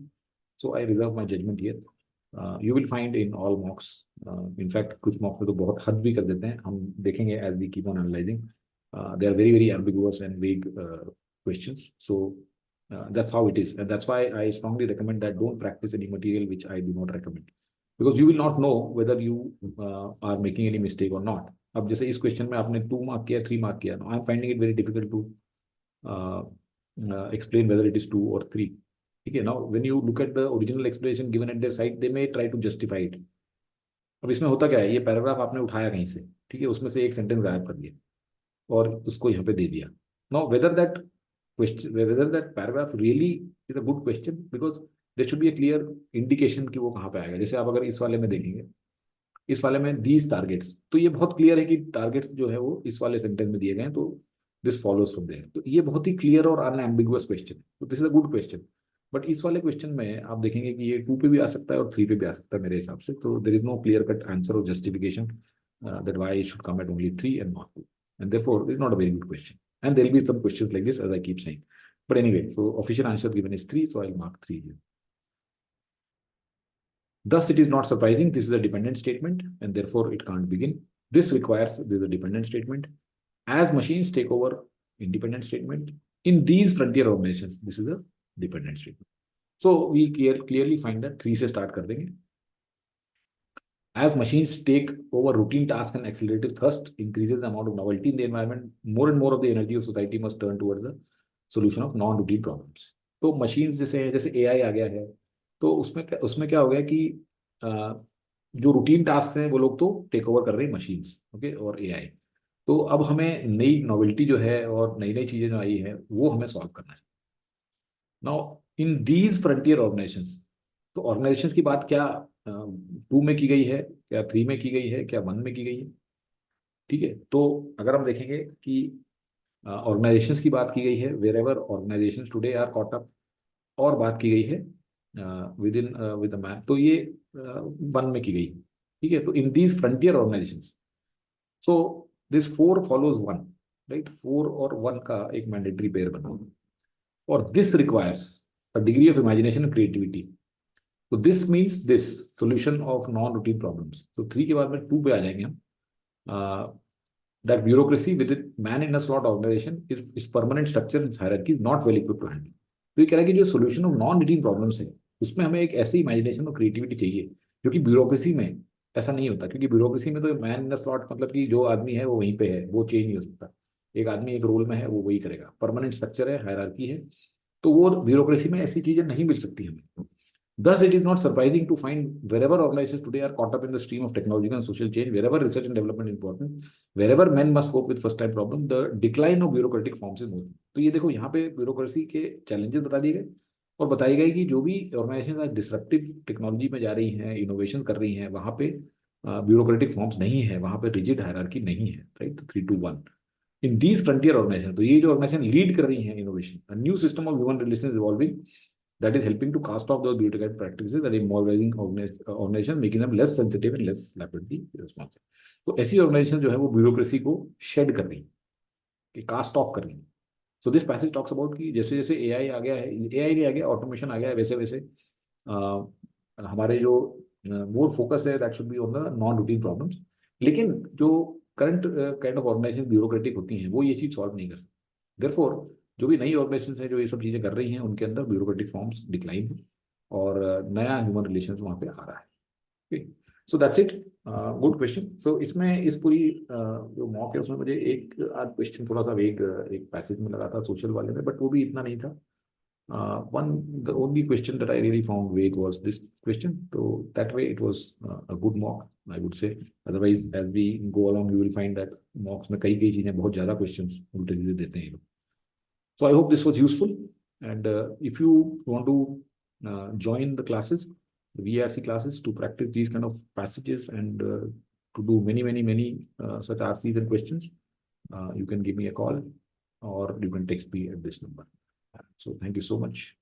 so I reserve my judgement here. You will find in all mocks, in fact कुछ मॉक्स में तो बहुत हद भी कर देते हैं, हम देखेंगे as we keep on analysing. They are very very ambiguous and vague questions, so that's how it is, and that's why I strongly recommend that don't practice any material which I do not recommend, because you will not know whether you are making any mistake or not. अब जैसे इस question में आपने 2 mark किया, 3 mark किया, I am finding it very difficult to explain whether it is 2 or 3, ठीक है। now when you look at the original explanation given at their site, they may try to justify it. अब इसमें होता क्या है, ये paragraph आपने उठाया कहीं से, ठीक है, उसमें से एक सेंटेंस गायब कर दिया और उसको यहाँ पे दे दिया। now whether that paragraph really is a good question, because there should be a clear indication कि वो कहाँ पे आएगा। जैसे आप अगर इस वाले में देखेंगे, इस वाले में these targets, तो ये बहुत क्लियर है कि टारगेट्स जो है वो इस वाले सेंटेंस में दिए गए हैं, तो दिस फॉलोज फ्रॉम देयर। तो ये बहुत ही क्लियर और अनएम्बिगुअस क्वेश्चन, तो this is a good question. But इस वाले क्वेश्चन में आप देखेंगे कि ये 2 पे भी आ सकता है और 3 पे भी आ सकता है मेरे हिसाब से, तो there is no clear cut answer or justification that why it should come at only 3 and not 2, and therefore it is not a very good question, and there will be some questions like this as I keep saying. But anyway, so official answer given is 3, so I'll mark 3 here. Thus, it is not surprising. This is a dependent statement, and therefore it can't begin. This requires this is a dependent statement. As machines take over independent statement in these frontier organizations, this is a dependent statement. So we clearly find that 3 से start कर देंगे. As machines take over routine tasks and accelerated thrust increases the amount of novelty in the environment, more and more of the energy of society must turn towards the solution of non-routine problems. तो machines जैसे AI आ गया है, तो उसमें क्या हो गया कि जो रूटीन टास्क हैं वो लोग तो टेक ओवर कर रही मशीन्स, ओके, और AI। तो अब हमें नई नॉवेल्टी जो है और नई नई चीजें जो आई है वो हमें सॉल्व करना है। Now in these frontier organisations, तो ऑर्गेनाइजेशंस की बात क्या 2 में की गई है, क्या 3 में की गई है, क्या 1 में की गई है, ठीक है। तो अगर हम देखेंगे कि ऑर्गेनाइजेशंस की बात की गई है, wherever organisations today are caught up, और बात की गई है विद मैप, तो ये 1 में की गई, ठीक है। तो in these frontier organisations, so this 4 follows 1, right, 4 और 1 का एक मैंडेटरी पेयर बना, और this requires a degree of imagination and creativity. तो this means this solution of non routine problems. तो 3 के बाद में 2 पे आ जाएंगे हम, that bureaucracy with it man in a slot organization is permanent structure its hierarchy is not well equipped to handle। तो ये कह रहा है कि जो solution of non routine problems है उसमें हमें एक ऐसी इमेजिनेशन और क्रिएटिविटी चाहिए जो कि ब्यूरोक्रेसी में ऐसा नहीं होता, क्योंकि ब्यूरोक्रेसी में तो मैन इन अ स्लॉट मतलब कि जो आदमी है वो वहीं पे है, वो चेंज नहीं हो सकता। एक आदमी एक रोल में है वो वही करेगा, परमानेंट स्ट्रक्चर है, हायरार्की है, तो वो ब्यूरोक्रेसी में ऐसी चीजें नहीं मिल सकती हमें। Thus, it is not surprising to find wherever organizations today are caught up in the stream of technological and social change, wherever research and development is important, wherever men must cope with first-time problem, the decline of bureaucratic forms is most। तो ये देखो यहाँ पे bureaucracy के challenges बता दिए गए और बताई गई कि जो भी ऑर्गेनाइजेशन आज डिसरप्टिव टेक्नोलॉजी में जा रही हैं, इनोवेशन कर रही हैं, वहाँ पे ब्यूरोक्रेटिक फॉर्म्स नहीं है, वहाँ पे रिजिड हायरार्की नहीं है, राइट। तो 3 to 1 in these frontier organisation, तो ये जो ऑर्गेनाइजेशन लीड कर रही है innovation, a new system of human relations evolving that is helping to cast off those bureaucratic practices that are immobilizing organization, making them less sensitive and less rapidly responsive। तो ऐसी organisation जो है वो bureaucracy को shade कर रही है, कि कास्ट ऑफ कर रही है। So this passage talks about कि जैसे जैसे एआई आ गया है, एआई नहीं आ गया, ऑटोमेशन आ गया है, वैसे वैसे हमारे जो मोर फोकस है that should be on the non routine problems. लेकिन जो current kind of organisation bureaucratic होती हैं, वो ये चीज सॉल्व नहीं कर सकती. देयरफॉर जो भी नई ऑर्गेनाइजेशन है जो ये सब चीजें कर रही हैं, उनके अंदर ब्यूरोक्रेटिक फॉर्म्स डिक्लाइन है और नया ह्यूमन रिलेशन वहां पे आ रहा है. Okay, so that's it. Good question. So इसमें इस पूरी जो मॉक है उसमें मुझे एक आध क्वेश्चन थोड़ा सा वेग एक पैसेज में लगा था सोशल वाले में, बट वो भी इतना नहीं था. The only question that I really found vague was this question. So that way it was a good mock, I would say. Otherwise, as we go along, you will find that mocks में कई चीजें बहुत ज्यादा questions उल्टे सीधे देते हैं. So I hope this was useful. And if you want to join the classes, the VARC classes, to practice these kind of passages and to do many such RCs and questions, you can give me a call or you can text me at this number. So thank you so much.